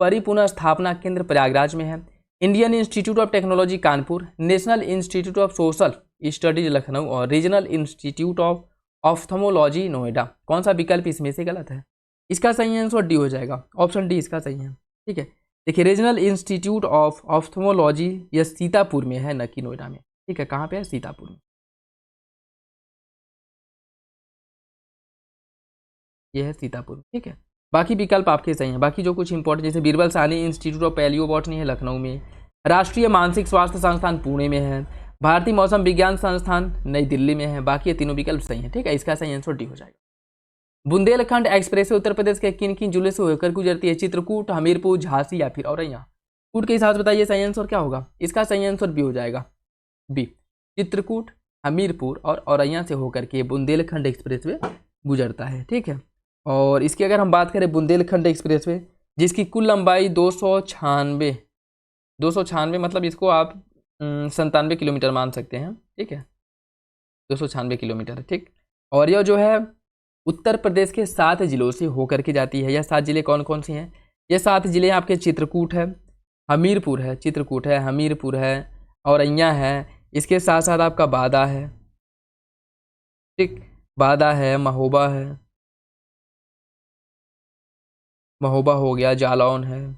परिपुनः स्थापना केंद्र प्रयागराज में है। Indian institute of technology Kanpur, national institute of social studies Lucknow और रीजनल इंस्टीट्यूट ऑफ ऑफ्थमोलॉजी नोएडा। कौन सा विकल्प इसमें से गलत है? इसका सही आंसर डी हो जाएगा, ऑप्शन डी इसका सही है। ठीक है, देखिए रीजनल इंस्टीट्यूट ऑफ ऑफ्थमोलॉजी यह सीतापुर में है, न कि नोएडा में। ठीक है, कहाँ पे है? सीतापुर में, यह है सीतापुर। ठीक है, बाकी विकल्प आपके सही हैं। बाकी जो कुछ इंपॉर्टेंट, जैसे Birbal Sahni institute of palaeobotany है लखनऊ में, राष्ट्रीय मानसिक स्वास्थ्य संस्थान पुणे में है, भारतीय मौसम विज्ञान संस्थान नई दिल्ली में है। बाकी ये तीनों विकल्प सही हैं। ठीक है, इसका सही आंसर डी हो जाएगा। बुंदेलखंड एक्सप्रेस उत्तर प्रदेश के किन किन जिले से होकर गुजरती है? चित्रकूट, हमीरपुर, झांसी या फिर औरैया। कूट के हिसाब से बताइए सही आंसर क्या होगा? इसका सही आंसर बी हो जाएगा, बी। चित्रकूट, हमीरपुर और औरैया से होकर के बुंदेलखंड एक्सप्रेसवे गुजरता है। ठीक है, और इसकी अगर हम बात करें बुंदेलखंड एक्सप्रेसवे, जिसकी कुल लंबाई 296 मतलब इसको आप 97 किलोमीटर मान सकते हैं। ठीक है, 296 किलोमीटर। ठीक, और यह जो है उत्तर प्रदेश के 7 जिलों से होकर के जाती है। यह 7 जिले कौन कौन से हैं? ये 7 जिले आपके चित्रकूट है, हमीरपुर है, चित्रकूट है, हमीरपुर है, औरैया है, इसके साथ साथ आपका बादा है। ठीक, बादा है, महोबा है, महोबा हो गया, जालौन है,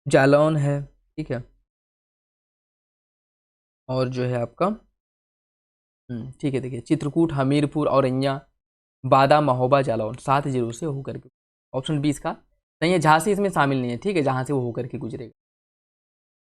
जालौन है। ठीक है, और जो है आपका ठीक है, देखिए चित्रकूट, हमीरपुर, औरैया, बादा, महोबा, जालौन 7 जिलों से होकर के। ऑप्शन बी इसका नहीं है, झांसी इसमें शामिल नहीं है। ठीक है, जहाँ से वो होकर के गुजरेगा।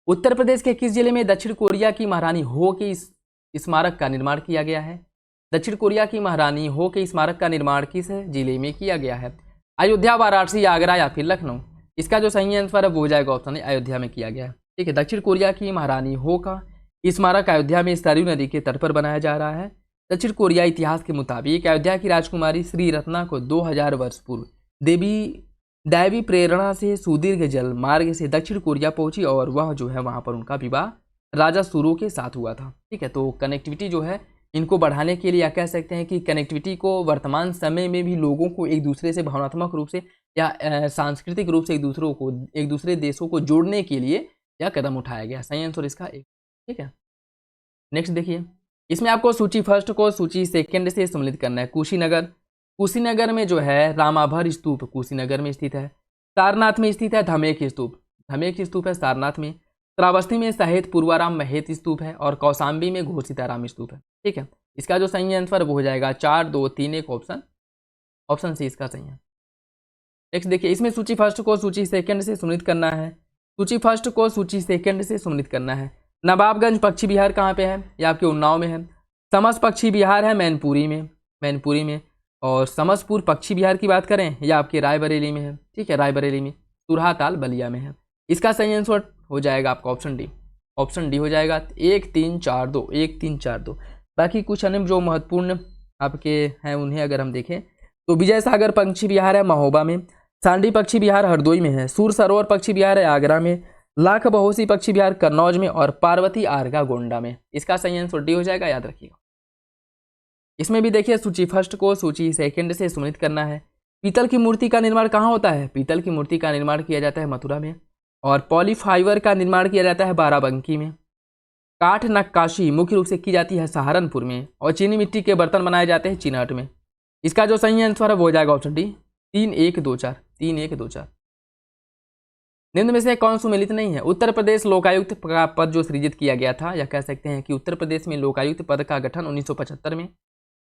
उत्तर प्रदेश के किस जिले में दक्षिण कोरिया की महारानी हो के इस स्मारक का निर्माण किया गया है? दक्षिण कोरिया की महारानी हो के स्मारक का निर्माण किस जिले में किया गया है? अयोध्या, वाराणसी, आगरा या फिर लखनऊ। इसका जो सही आंसर है वो हो जाएगा ऑप्शन ए, अयोध्या में किया गया है। ठीक है, दक्षिण कोरिया की महारानी हो का स्मारक अयोध्या में सरयू नदी के तट पर बनाया जा रहा है। दक्षिण कोरिया इतिहास के मुताबिक अयोध्या की राजकुमारी श्री रत्ना को 2000 वर्ष पूर्व दैवी प्रेरणा से सुदीर्घ जल मार्ग से दक्षिण कोरिया पहुंची और वह जो है वहां पर उनका विवाह राजा सूरो के साथ हुआ था। ठीक है, तो कनेक्टिविटी जो है इनको बढ़ाने के लिए या कह सकते हैं कि कनेक्टिविटी को वर्तमान समय में भी लोगों को एक दूसरे से भावनात्मक रूप से या सांस्कृतिक रूप से एक दूसरे देशों को जोड़ने के लिए यह कदम उठाया गया। सही आंसर इसका एक। ठीक है, नेक्स्ट देखिए, इसमें आपको सूची फर्स्ट को सूची सेकंड से सम्मिलित करना है। कुशीनगर में जो है रामाभर स्तूप कुशीनगर में स्थित है। सारनाथ में स्थित है धमेक स्तूप है सारनाथ में। श्रावस्ती में सहेत पूर्वाराम महेत स्तूप है और कौशाम्बी में घोषिताराम स्तूप है। ठीक है, इसका जो सही आंसर वो हो जाएगा 4 2 3 1 ऑप्शन सी इसका सही है। नेक्स्ट देखिए, इसमें सूची फर्स्ट को सूची सेकंड से सम्मिलित करना है। सूची फर्स्ट को सूची सेकंड से सम्मिलित करना है। नवाबगंज पक्षी विहार कहाँ पे है? यह आपके उन्नाव में है। समस पक्षी विहार है मैनपुरी में। और समसपुर पक्षी विहार की बात करें यह आपके रायबरेली में है। ठीक है, रायबरेली में। तुरहाताल बलिया में है। इसका सही आंसर हो जाएगा आपका ऑप्शन डी हो जाएगा 1 3 4 2। बाकी कुछ अन्य जो महत्वपूर्ण आपके हैं उन्हें अगर हम देखें तो विजय सागर पक्षी विहार है महोबा में, सांडी पक्षी विहार हरदोई में है, सूर सरोवर पक्षी विहार है आगरा में, लाख बहोसी पक्षी विहार कन्नौज में और पार्वती आर्गा गोंडा में। इसका सही आंसर डी हो जाएगा, याद रखिएगा। इसमें भी देखिए सूची फर्स्ट को सूची सेकंड से सम्मिलित करना है। पीतल की मूर्ति का निर्माण कहाँ होता है? पीतल की मूर्ति का निर्माण किया जाता है मथुरा में और पॉलीफाइबर का निर्माण किया जाता है बाराबंकी में। काठ नक्काशी मुख्य रूप से की जाती है सहारनपुर में और चीनी मिट्टी के बर्तन बनाए जाते हैं चिनाट में। इसका जो सही आंसर है वो हो जाएगा ऑप्शन डी 3 1 2 4। निम्न में से कौन सुमेलित नहीं है? उत्तर प्रदेश लोकायुक्त का पद जो सृजित किया गया था, या कह सकते हैं कि उत्तर प्रदेश में लोकायुक्त पद का गठन 1975 में,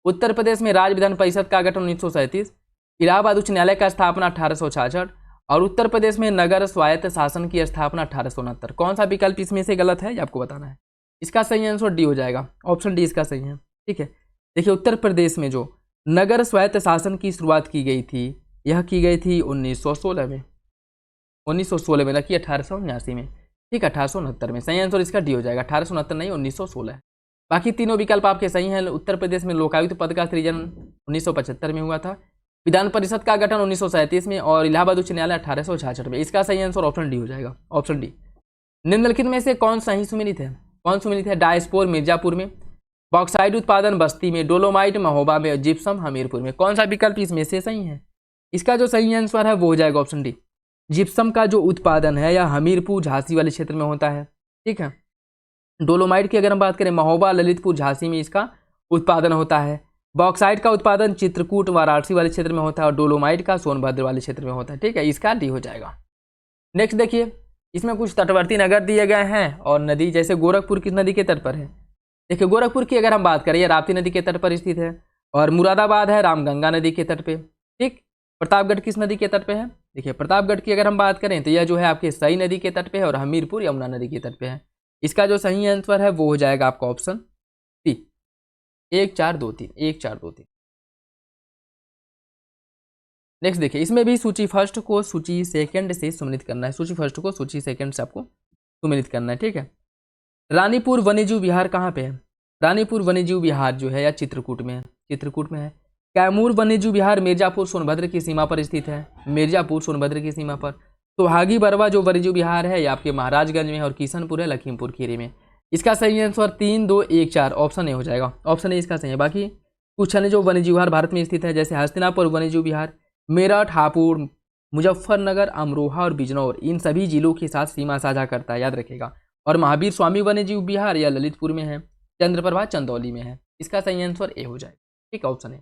उत्तर प्रदेश में राज्य विधान परिषद का गठन 1937, इलाहाबाद उच्च न्यायालय का स्थापना 1866 और उत्तर प्रदेश में नगर स्वायत्त शासन की स्थापना 1869। कौन सा विकल्प इसमें से गलत है ये आपको बताना है। इसका सही आंसर डी हो जाएगा, ऑप्शन डी इसका सही है। ठीक है, देखिए उत्तर प्रदेश में जो नगर स्वायत्त शासन की शुरुआत की गई थी यह की गई थी 1916 में, 1916 में, न कि 1879 में। ठीक है, 1869 में। सही आंसर इसका डी हो जाएगा, 1869 नहीं 1916 है। बाकी तीनों विकल्प आपके सही हैं। उत्तर प्रदेश में लोकायुक्त पद का सृजन 1975 में हुआ था, विधान परिषद का गठन 1937 में और इलाहाबाद उच्च न्यायालय 1866 में। इसका सही आंसर ऑप्शन डी हो जाएगा, ऑप्शन डी। निम्नलिखित में से कौन सही सुमेलित है? कौन सुमेलित है? डायस्पोर मिर्जापुर में, बॉक्साइड उत्पादन बस्ती में, डोलोमाइट महोबा में और जिप्सम हमीरपुर में। कौन सा विकल्प इसमें से सही है? इसका जो सही आंसर है वो हो जाएगा ऑप्शन डी जिप्सम का जो उत्पादन है यह हमीरपुर झांसी वाले क्षेत्र में होता है। ठीक है। डोलोमाइट की अगर हम बात करें महोबा ललितपुर झांसी में इसका उत्पादन होता है। बॉक्साइट का उत्पादन चित्रकूट वाराणसी वाले क्षेत्र में होता है और डोलोमाइट का सोनभद्र वाले क्षेत्र में होता है। ठीक है, इसका डी हो जाएगा। नेक्स्ट देखिए, इसमें कुछ तटवर्ती नगर दिए गए हैं और नदी, जैसे गोरखपुर किस नदी के तट पर है। देखिए गोरखपुर की अगर हम बात करें, यह राप्ती नदी के तट पर स्थित है और मुरादाबाद है रामगंगा नदी के तट पे। ठीक। प्रतापगढ़ किस नदी के तट पे है। देखिए प्रतापगढ़ की अगर हम बात करें तो यह जो है आपके सई नदी के तट पे है और हमीरपुर यमुना नदी के तट पे है। इसका जो सही आंसर है वो हो जाएगा आपका ऑप्शन सी, 1 4 2 3, 1 4 2 3। नेक्स्ट देखिए, इसमें भी सूची फर्स्ट को सूची सेकंड से सम्मिलित करना है। सूची फर्स्ट को सूची सेकंड से आपको सम्मिलित करना है। ठीक है। रानीपुर वन्यजीव विहार कहाँ पे है। रानीपुर वन्यजीव विहार जो है या चित्रकूट में है, चित्रकूट में है। कैमूर वन्यजीव विहार मिर्जापुर सोनभद्र की सीमा पर स्थित है, मिर्जापुर सोनभद्र की सीमा पर। सुहागी बरवा जो वन्यजीव विहार है यह आपके महाराजगंज में है और किशनपुर है लखीमपुर खीरी में। इसका सही आंसर 3 2 1 4 ऑप्शन ए हो जाएगा। ऑप्शन ए इसका सही है। बाकी कुछ अन्य जो वन्यजीव विहार भारत में स्थित है, जैसे हस्तिनापुर वन्यजीव विहार, मेरठ, हापुड़, मुजफ्फरनगर, अमरोहा और बिजनौर, इन सभी जिलों के साथ सीमा साझा करता है, याद रखेगा। और महावीर स्वामी वन्यजीव विहार या ललितपुर में है, चंद्रप्रभा चंदौली में है। इसका सही आंसर ए हो जाएगा। ठीक है, ऑप्शन ए।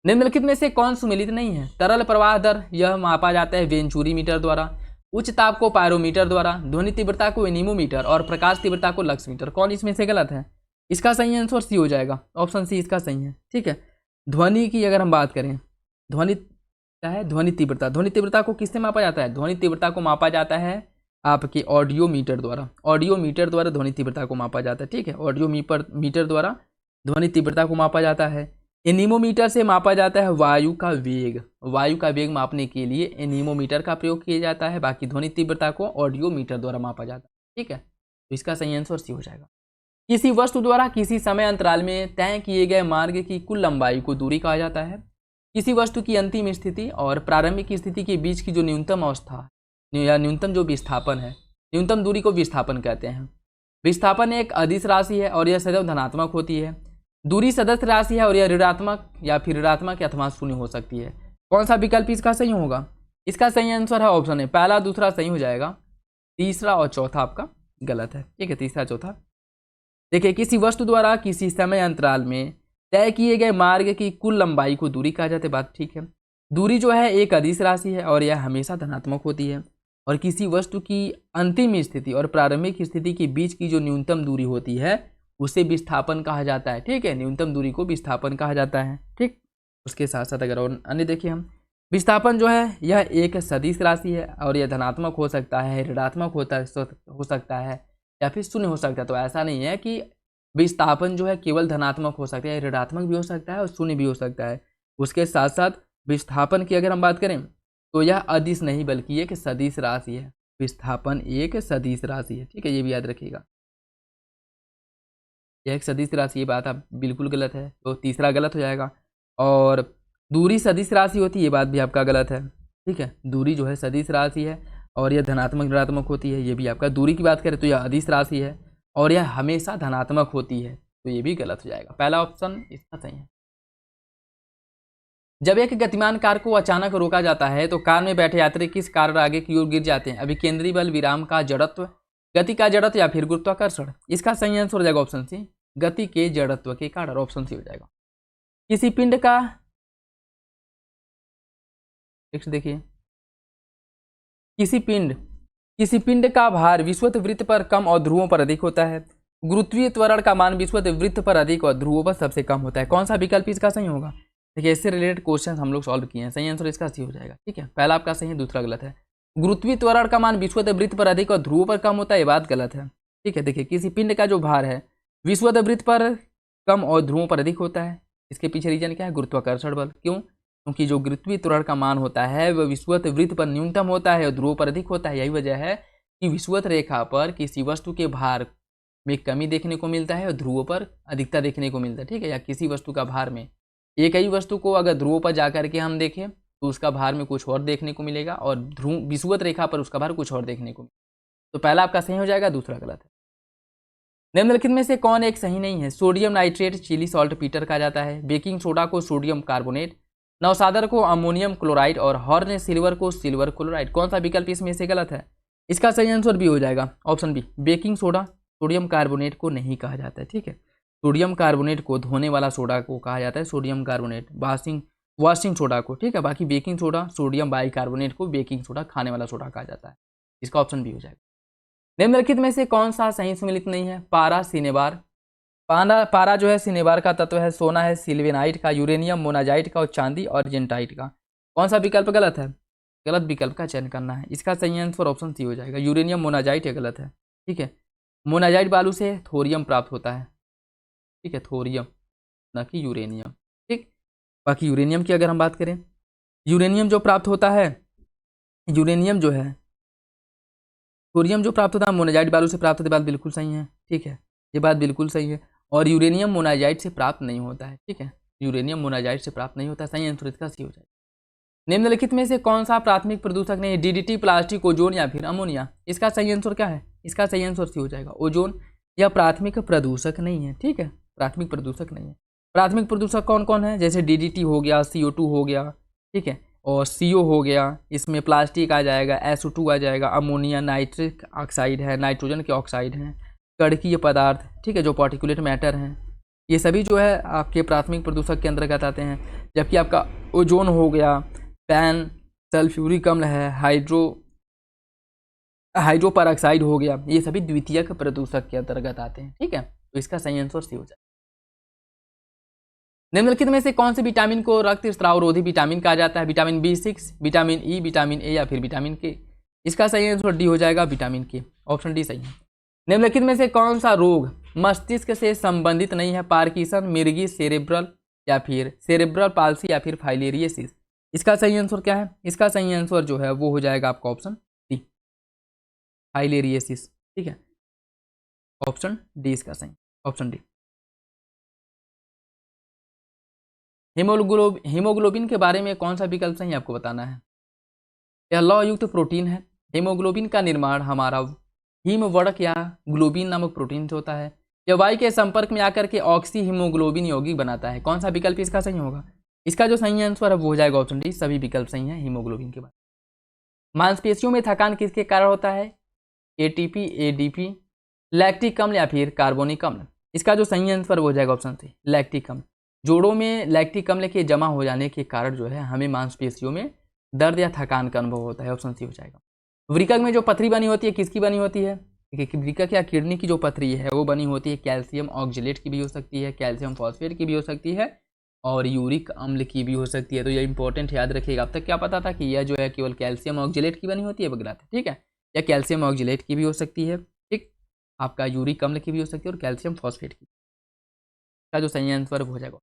निम्नलिखित में से कौन सुमेलित नहीं है। तरल प्रवाह दर यह मापा जाता है वेंचुरी मीटर द्वारा, उच्च ताप को पायरोमीटर द्वारा, ध्वनि तीव्रता को एनीमोमीटर और प्रकाश तीव्रता को लक्स मीटर। कौन इसमें से गलत है। इसका सही आंसर सी हो जाएगा। ऑप्शन सी इसका सही है। ठीक है। ध्वनि की अगर हम बात करें, ध्वनि क्या है, ध्वनि तीव्रता। ध्वनि तीव्रता को किससे मापा जाता है। ध्वनि तीव्रता को मापा जाता है आपके ऑडियो मीटर द्वारा, ऑडियो मीटर द्वारा ध्वनि तीव्रता को मापा जाता है। ठीक है, ऑडियो मीटर द्वारा ध्वनि तीव्रता को मापा जाता है। एनीमोमीटर से मापा जाता है वायु का वेग, वायु का वेग मापने के लिए एनीमोमीटर का प्रयोग किया जाता है। बाकी ध्वनि तीव्रता को ऑडियो मीटर द्वारा मापा जाता है। ठीक है, तो इसका सही आंसर सी हो जाएगा। किसी वस्तु द्वारा किसी समय अंतराल में तय किए गए मार्ग की कुल लंबाई को दूरी कहा जाता है। किसी वस्तु की अंतिम स्थिति और प्रारंभिक स्थिति के बीच की जो न्यूनतम अवस्था या न्यूनतम जो विस्थापन है, न्यूनतम दूरी को विस्थापन कहते हैं। विस्थापन एक अदिश राशि है और यह सदैव धनात्मक होती है। दूरी सदस्य राशि है और यह ऋणात्मक या फिर ऋणात्मक अथवा शून्य हो सकती है। कौन सा विकल्प इसका सही होगा। इसका सही आंसर है ऑप्शन है, पहला दूसरा सही हो जाएगा, तीसरा और चौथा आपका गलत है। ठीक है, तीसरा चौथा। देखिए, किसी वस्तु द्वारा किसी समय अंतराल में तय किए गए मार्ग की कुल लंबाई को दूरी कहा जाता है। बात ठीक है। दूरी जो है एक अदिश राशि है और यह हमेशा धनात्मक होती है। और किसी वस्तु की अंतिम स्थिति और प्रारंभिक स्थिति के बीच की जो न्यूनतम दूरी होती है उसे विस्थापन कहा जाता है। ठीक है, न्यूनतम दूरी को विस्थापन कहा जाता है। ठीक, उसके साथ साथ अगर और अन्य देखिए हम, विस्थापन जो है यह एक सदिश राशि है और यह धनात्मक हो सकता है, ऋणात्मक हो सकता है या फिर शून्य हो सकता है। तो ऐसा नहीं है कि विस्थापन जो है केवल धनात्मक हो सकता है, ऋणात्मक भी हो सकता है और शून्य भी हो सकता है। उसके साथ साथ विस्थापन की अगर हम बात करें तो यह अदिश नहीं बल्कि एक सदिश राशि है। विस्थापन एक सदिश राशि है। ठीक है, ये भी याद रखिएगा, यह एक सदिश राशि। ये बात आप बिल्कुल गलत है, तो तीसरा गलत हो जाएगा। और दूरी सदिश राशि होती है, ये बात भी आपका गलत है। ठीक है, दूरी जो है सदिश राशि है और यह धनात्मक ऋणात्मक होती है, ये भी आपका। दूरी की बात करें तो यह अदिश राशि है और यह हमेशा धनात्मक होती है, तो ये भी गलत हो जाएगा। पहला ऑप्शन इसका सही है। जब एक गतिमान कार को अचानक रोका जाता है तो कार में बैठे यात्री किस कारण आगे की ओर गिर जाते हैं। अभिकेंद्री बल, विराम का जड़त्व, गति का जड़त्व या फिर गुरुत्वाकर्षण। इसका सही आंसर हो जाएगा ऑप्शन सी, गति के जड़त्व के कारण। ऑप्शन सी हो जाएगा। किसी पिंड का, नेक्स्ट देखिए, किसी पिंड का भार विषुवत वृत्त पर कम और ध्रुवों पर अधिक होता है। गुरुत्वीय त्वरण का मान विषुवत वृत्त पर अधिक और ध्रुवों पर सबसे कम होता है। कौन सा विकल्प इसका सही होगा। देखिए, इससे रिलेटेड क्वेश्चन हम लोग सॉल्व किए हैं। सही आंसर इसका सी हो जाएगा। ठीक है, पहला आपका सही है, दूसरा गलत है। गुरुत्वीय त्वरण का मान विषुवत वृत्त पर अधिक और ध्रुवों पर कम होता है, ये बात गलत है। ठीक है, देखिए, किसी पिंड का जो भार है विषुवत वृत्त पर कम और ध्रुवों पर अधिक होता है। इसके पीछे रीजन क्या है, गुरुत्वाकर्षण बल। क्यों, क्योंकि जो गुरुत्वीय त्वरण का मान होता है वह विषुवत वृत्त पर न्यूनतम होता है और ध्रुवों पर अधिक होता है। यही वजह है कि विषुवत रेखा पर किसी वस्तु के भार में कमी देखने को मिलता है और ध्रुवों पर अधिकता देखने को मिलता है। ठीक है, या किसी वस्तु का भार में, एक ही वस्तु को अगर ध्रुवों पर जाकर के हम देखें तो उसका भार में कुछ और देखने को मिलेगा और ध्रुव विषुवत रेखा पर उसका भार कुछ और देखने को मिलेगा। तो पहला आपका सही हो जाएगा, दूसरा गलत है। निम्नलिखित में से कौन एक सही नहीं है। Sodium nitrate Chile salt Peter कहा जाता है। बेकिंग सोडा को सोडियम कार्बोनेट, नौसादर को अमोनियम क्लोराइड और हॉर्न सिल्वर को सिल्वर क्लोराइड। कौन सा विकल्प इसमें से गलत है? इसका सही आंसर बी हो जाएगा, option B. Baking soda sodium carbonate को नहीं कहा जाता है, ठीक है। सोडियम कार्बोनेट को धोने वाला सोडा को कहा जाता है सोडियम कार्बोनेट, वॉशिंग सोडा को, ठीक है। बाकी बेकिंग सोडा सोडियम बाइकार्बोनेट को बेकिंग सोडा, खाने वाला सोडा कहा जाता है। इसका ऑप्शन बी हो जाएगा। निम्नलिखित में से कौन सा सही सम्मिलित नहीं है? पारा सिनेबार, पारा जो है सिनेबार का तत्व है, सोना है सिल्वेनाइट का, यूरेनियम मोनाजाइट का और चांदी और जेंटाइट का। कौन सा विकल्प गलत है? गलत विकल्प का चयन करना है। इसका सही आंसर ऑप्शन सी हो जाएगा, यूरेनियम मोनाजाइट। गलत है, ठीक है। मोनाजाइट बालू से थोरियम प्राप्त होता है, ठीक है, थोरियम ना कि यूरेनियम, ठीक। बाकी यूरेनियम की अगर हम बात करें, यूरेनियम जो प्राप्त होता है, यूरेनियम जो है, थोरियम जो प्राप्त होता है मोनाजाइट बालू से प्राप्त होता है, बात बिल्कुल सही है, ठीक है, ये बात बिल्कुल सही है। और यूरेनियम मोनाजाइट से प्राप्त नहीं होता है, ठीक है, यूरेनियम मोनाजाइट से प्राप्त नहीं होता। सही आंसर इसका सी हो जाएगा। निम्नलिखित में से कौन सा प्राथमिक प्रदूषक नहीं है? डीडीटी, प्लास्टिक, ओजोन या फिर अमोनिया। इसका सही आंसर क्या है? इसका सही आंसर सी हो जाएगा, ओजोन। यह प्राथमिक प्रदूषक नहीं है, ठीक है, प्राथमिक प्रदूषक नहीं है। प्राथमिक प्रदूषक कौन कौन है? जैसे डीडीटी हो गया, CO2 हो गया, ठीक है, और CO हो गया, इसमें प्लास्टिक आ जाएगा, SO2 आ जाएगा, अमोनिया नाइट्रिक ऑक्साइड है, नाइट्रोजन के ऑक्साइड हैं, कणकीय पदार्थ, ठीक है, जो पार्टिकुलेट मैटर हैं, ये सभी जो है आपके प्राथमिक प्रदूषक के अंतर्गत आते हैं। जबकि आपका ओजोन हो गया, पैन सल्फ्यूरिक अम्ल है, हाइड्रो परऑक्साइड हो गया, ये सभी द्वितीयक प्रदूषक के अंतर्गत आते हैं, ठीक है। तो इसका सही आंसर सी हो जाए। निम्नलिखित में से कौन से विटामिन को रक्त स्रावरोधी विटामिन कहा जाता है? Vitamin B6, vitamin E, vitamin A या फिर विटामिन के। इसका सही आंसर डी हो जाएगा, विटामिन के, ऑप्शन डी सही है। निम्नलिखित में से कौन सा रोग मस्तिष्क से संबंधित नहीं है? पार्किंसन, मिर्गी, सेरेब्रल या फिर सेरेब्रल पाल्सी या फिर फाइलेरियोसिस। इसका सही आंसर क्या है? इसका सही आंसर जो है वो हो जाएगा आपका ऑप्शन डी, फाइलेरियोसिस, ठीक है, ऑप्शन डी इसका सही, ऑप्शन डी। हीमोग्लोबिन के बारे में कौन सा विकल्प सही आपको बताना है? यह लौह युक्त प्रोटीन है। हीमोग्लोबिन का निर्माण हमारा हीमवर्णक या ग्लोबिन नामक प्रोटीन से होता है। यह वायु के संपर्क में आकर के ऑक्सी हीमोग्लोबिन यौगिक बनाता है। कौन सा विकल्प इसका सही होगा? इसका जो सही आंसर है वो हो जाएगा ऑप्शन डी, सभी विकल्प सही हैं हीमोग्लोबिन के बाद। मांसपेशियों में थकान किसके कारण होता है? ATP, ADP, लैक्टिक अम्ल या फिर कार्बोनिक अम्ल। इसका जो सही आंसर वो हो जाएगा ऑप्शन सी, लैक्टिक अम्ल। जोड़ों में लैक्टिक अम्ल के जमा हो जाने के कारण जो है हमें मांसपेशियों में दर्द या थकान का अनुभव होता है, ऑप्शन सी हो जाएगा। वृक्क में जो पथरी बनी होती है किसकी बनी होती है? देखिए, वृक्क या किडनी की जो पथरी है वो बनी होती है कैल्शियम ऑक्जेलेट की भी हो सकती है, कैल्शियम फॉस्फेट की भी हो सकती है और यूरिक अम्ल की भी हो सकती है। तो ये इंपॉर्टेंट याद रखिएगा। अब तक क्या पता था कि यह जो है केवल कैल्शियम ऑक्जेलेट की बनी होती है वगैरह, ठीक है, या कैल्शियम ऑक्जेलेट की भी हो सकती है, ठीक, आपका यूरिक अम्ल की भी हो सकती है और कैल्शियम फॉस्फेट की का जो सही आंसर हो जाएगा।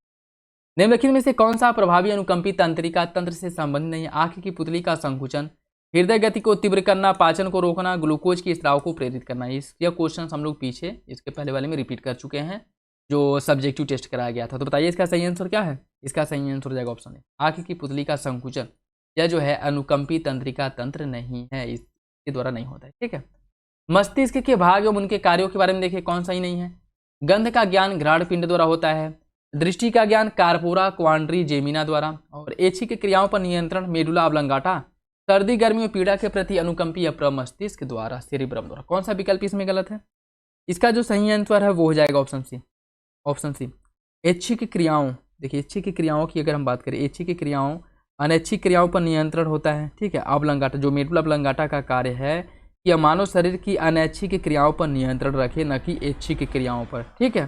निम्नलिखित में से कौन सा प्रभावी अनुकंपी तंत्रिका तंत्र से संबंधित नहीं है? आंख की पुतली का संकुचन, हृदय गति को तीव्र करना, पाचन को रोकना, ग्लूकोज के स्राव को प्रेरित करना। यह क्वेश्चन हम लोग पीछे इसके पहले वाले में रिपीट कर चुके हैं जो सब्जेक्टिव टेस्ट कराया गया था। तो बताइए इसका सही आंसर क्या है? इसका सही आंसर हो जाएगा ऑप्शन ए, आंख की पुतली का संकुचन। यह जो है अनुकंपी तंत्रिका तंत्र नहीं है, इसके द्वारा नहीं होता है, ठीक है। मस्तिष्क के भाग एवं उनके कार्यों के बारे में देखिए कौन सही नहीं है। गंध का ज्ञान घ्राण पिंड द्वारा होता है, दृष्टि का ज्ञान कार्पोरा क्वाड्री जेमिना द्वारा, और ऐच्छिक क्रियाओं पर नियंत्रण मेडुला ऑब्लंगाटा, सर्दी गर्मी और पीड़ा के प्रति अनुकंपी प्रमस्तिष्क द्वारा, सेरिब्रम द्वारा। कौन सा विकल्प इसमें गलत है? इसका जो सही आंसर है वो हो जाएगा ऑप्शन सी, ऑप्शन सी। ऐच्छिक क्रियाओं, देखिए ऐच्छिक क्रियाओं की अगर हम बात करें, ऐच्छिक क्रियाओं अनैच्छिक क्रियाओं पर नियंत्रण होता है, ठीक है। ऑब्लंगाटा जो मेडुला ऑब्लंगाटा का कार्य है कि यह मानव शरीर की अनैच्छिक क्रियाओं पर नियंत्रण रखे, न कि ऐच्छिक क्रियाओं पर, ठीक है।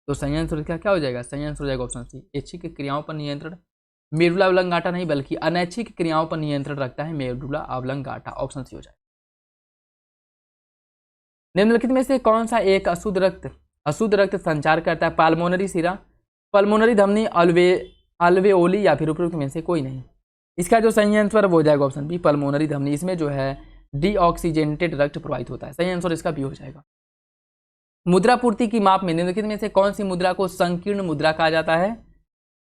तो सही आंसर क्या हो जाएगा? सही आंसर हो जाएगा ऑप्शन सी, ऐच्छिक क्रियाओं पर नियंत्रण। मेडुला ऑब्लंगाटा नहीं बल्कि अनैच्छिक क्रियाओं पर नियंत्रण रखता है मेडुला ऑब्लंगाटा, ऑप्शन सी हो जाएगा। निम्नलिखित में से कौन सा एक अशुद्ध रक्त संचार करता है? पाल्मोनरी सिरा, पल्मोनरी धमनी, अल्वेओली या फिर उपयुक्त में से कोई नहीं। इसका जो सही आंसर वो हो जाएगा ऑप्शन बी, पल्मोनरी धमनी। इसमें जो है डीऑक्सीजेनेटेड रक्त प्रवाहित होता है। सही आंसर इसका बी हो जाएगा। मुद्रा पूर्ति की माप में निम्नलिखित में से कौन सी मुद्रा को संकीर्ण मुद्रा कहा जाता है?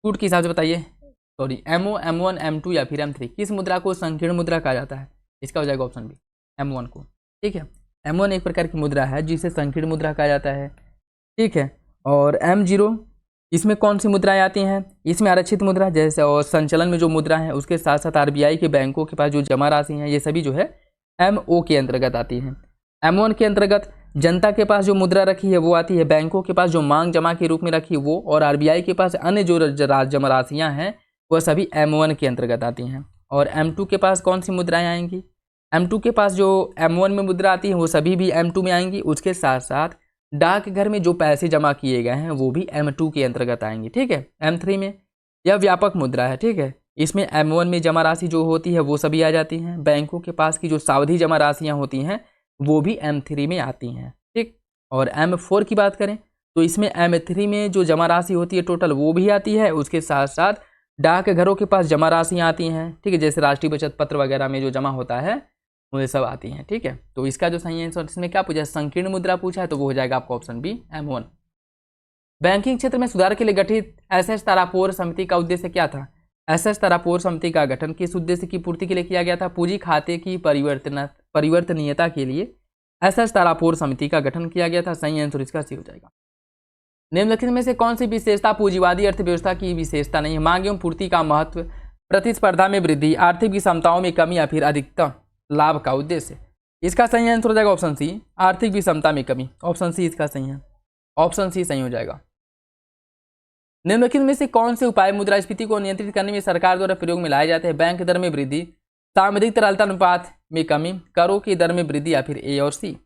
फुट के हिसाब से बताइए, सॉरी, MO, M1, M2 या फिर M3, किस मुद्रा को संकीर्ण मुद्रा कहा जाता है? इसका हो जाएगा ऑप्शन बी, M1 को, ठीक है। M1 एक प्रकार की मुद्रा है जिसे संकीर्ण मुद्रा कहा जाता है, ठीक है। और M0 इसमें कौन सी मुद्राएं आती हैं? इसमें आरक्षित मुद्रा जैसे और संचलन में जो मुद्रा है, उसके साथ साथ आरबीआई के बैंकों के पास जो जमा राशि हैं, ये सभी जो है एमओ के अंतर्गत आती हैं। M1 के अंतर्गत जनता के पास जो मुद्रा रखी है वो आती है, बैंकों के पास जो मांग जमा के रूप में रखी है वो, और आरबीआई के पास अन्य जो जमा राशियाँ हैं वह सभी M1 के अंतर्गत आती हैं। और M2 के पास कौन सी मुद्राएं आएंगी? M2 के पास जो M1 में मुद्रा आती है वो सभी भी M2 में आएंगी। उसके साथ साथ डाकघर में जो पैसे जमा किए गए हैं वो भी M2 के अंतर्गत आएंगे। ठीक है, M3 में यह व्यापक मुद्रा है। ठीक है, इसमें M1 में जमा राशि जो होती है वो सभी आ जाती हैं। बैंकों के पास की जो सावधि जमा राशियाँ होती हैं वो भी M3 में आती हैं। ठीक, और M4 की बात करें तो इसमें M3 में जो जमा राशि होती है टोटल वो भी आती है। उसके साथ साथ डाकघरों के पास जमा राशियाँ आती हैं। ठीक है, जैसे राष्ट्रीय बचत पत्र वगैरह में जो जमा होता है वो ये सब आती हैं। ठीक है, तो इसका जो सही आंसर, इसमें क्या पूछा है? संकीर्ण मुद्रा पूछा है, तो वो हो जाएगा आपका ऑप्शन बी M1। बैंकिंग क्षेत्र में सुधार के लिए गठित एसएस तारापोर समिति का उद्देश्य क्या था? एसएस तारापोर समिति का गठन किस उद्देश्य की पूर्ति के लिए किया गया था? पूंजी खाते की परिवर्तनीयता के लिए एसएस तारापोर समिति का गठन किया गया था। सही आंसर इसका सी हो जाएगा। निम्नलिखित में से कौन सी विशेषता पूंजीवादी अर्थव्यवस्था की विशेषता नहीं है? मांग एवं पूर्ति का महत्व, प्रतिस्पर्धा में वृद्धि, आर्थिक विषमताओं में कमी या फिर अधिकतम लाभ का उद्देश्य। इसका सही आंसर हो जाएगा ऑप्शन सी, आर्थिक विषमता में कमी। ऑप्शन सी इसका सही है, ऑप्शन सी सही हो जाएगा। निम्नलिखित में से कौन से उपाय मुद्रास्फीति को नियंत्रित करने में सरकार द्वारा प्रयोग में लाए जाते हैं? बैंक दर में वृद्धि, सामूहिक तरलता अनुपात में कमी, करों की दर में वृद्धि या फिर ए और सी।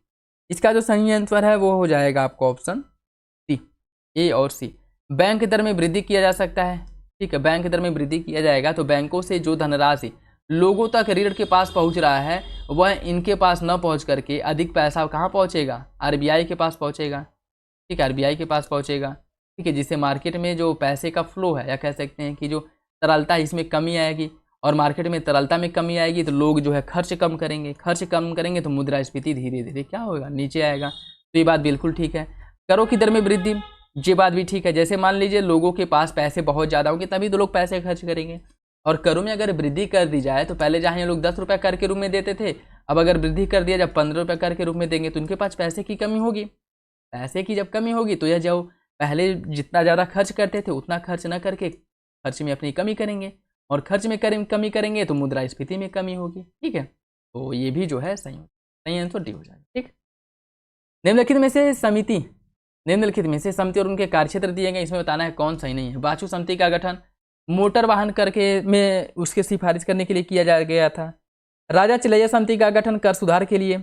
इसका जो सही आंसर है वो हो जाएगा आपका ऑप्शन सी, ए और सी। बैंक दर में वृद्धि किया जा सकता है। ठीक है, बैंक दर में वृद्धि किया जाएगा तो बैंकों से जो धनराशि लोगों तक ऋण के पास पहुंच रहा है वह इनके पास न पहुंच करके अधिक पैसा कहाँ पहुंचेगा? आरबीआई के पास पहुंचेगा। ठीक है, आरबीआई के पास पहुंचेगा। ठीक है, जिससे मार्केट में जो पैसे का फ्लो है, या कह सकते हैं कि जो तरलता है इसमें कमी आएगी, और मार्केट में तरलता में कमी आएगी तो लोग जो है खर्च कम करेंगे, खर्च कम करेंगे तो मुद्रास्फीति धीरे धीरे क्या होगा? नीचे आएगा। तो ये बात बिल्कुल ठीक है। करों की दर में वृद्धि, ये बात भी ठीक है। जैसे मान लीजिए लोगों के पास पैसे बहुत ज़्यादा होंगे तभी तो लोग पैसे खर्च करेंगे, और करों में अगर वृद्धि कर दी जाए तो पहले जहाँ ये लोग 10 रुपये कर के रूप में देते थे, अब अगर वृद्धि कर दिया जब 15 रुपये कर के रूप में देंगे तो उनके पास पैसे की कमी होगी। पैसे की जब कमी होगी तो यह जो पहले जितना ज़्यादा खर्च करते थे उतना खर्च न करके खर्च में अपनी कमी करेंगे, और खर्च में कमी करेंगे तो मुद्रास्फीति में कमी होगी। ठीक है, तो ये भी जो है सही आंसर डी हो जाएगा। ठीक, निम्नलिखित में से समिति और उनके कार्यक्षेत्र दिए गए, इसमें बताना है कौन सही नहीं है। वाचु समिति का गठन मोटर वाहन कर के में उसके सिफारिश करने के लिए किया जा गया था। राजा चिलैया समिति का गठन कर सुधार के लिए।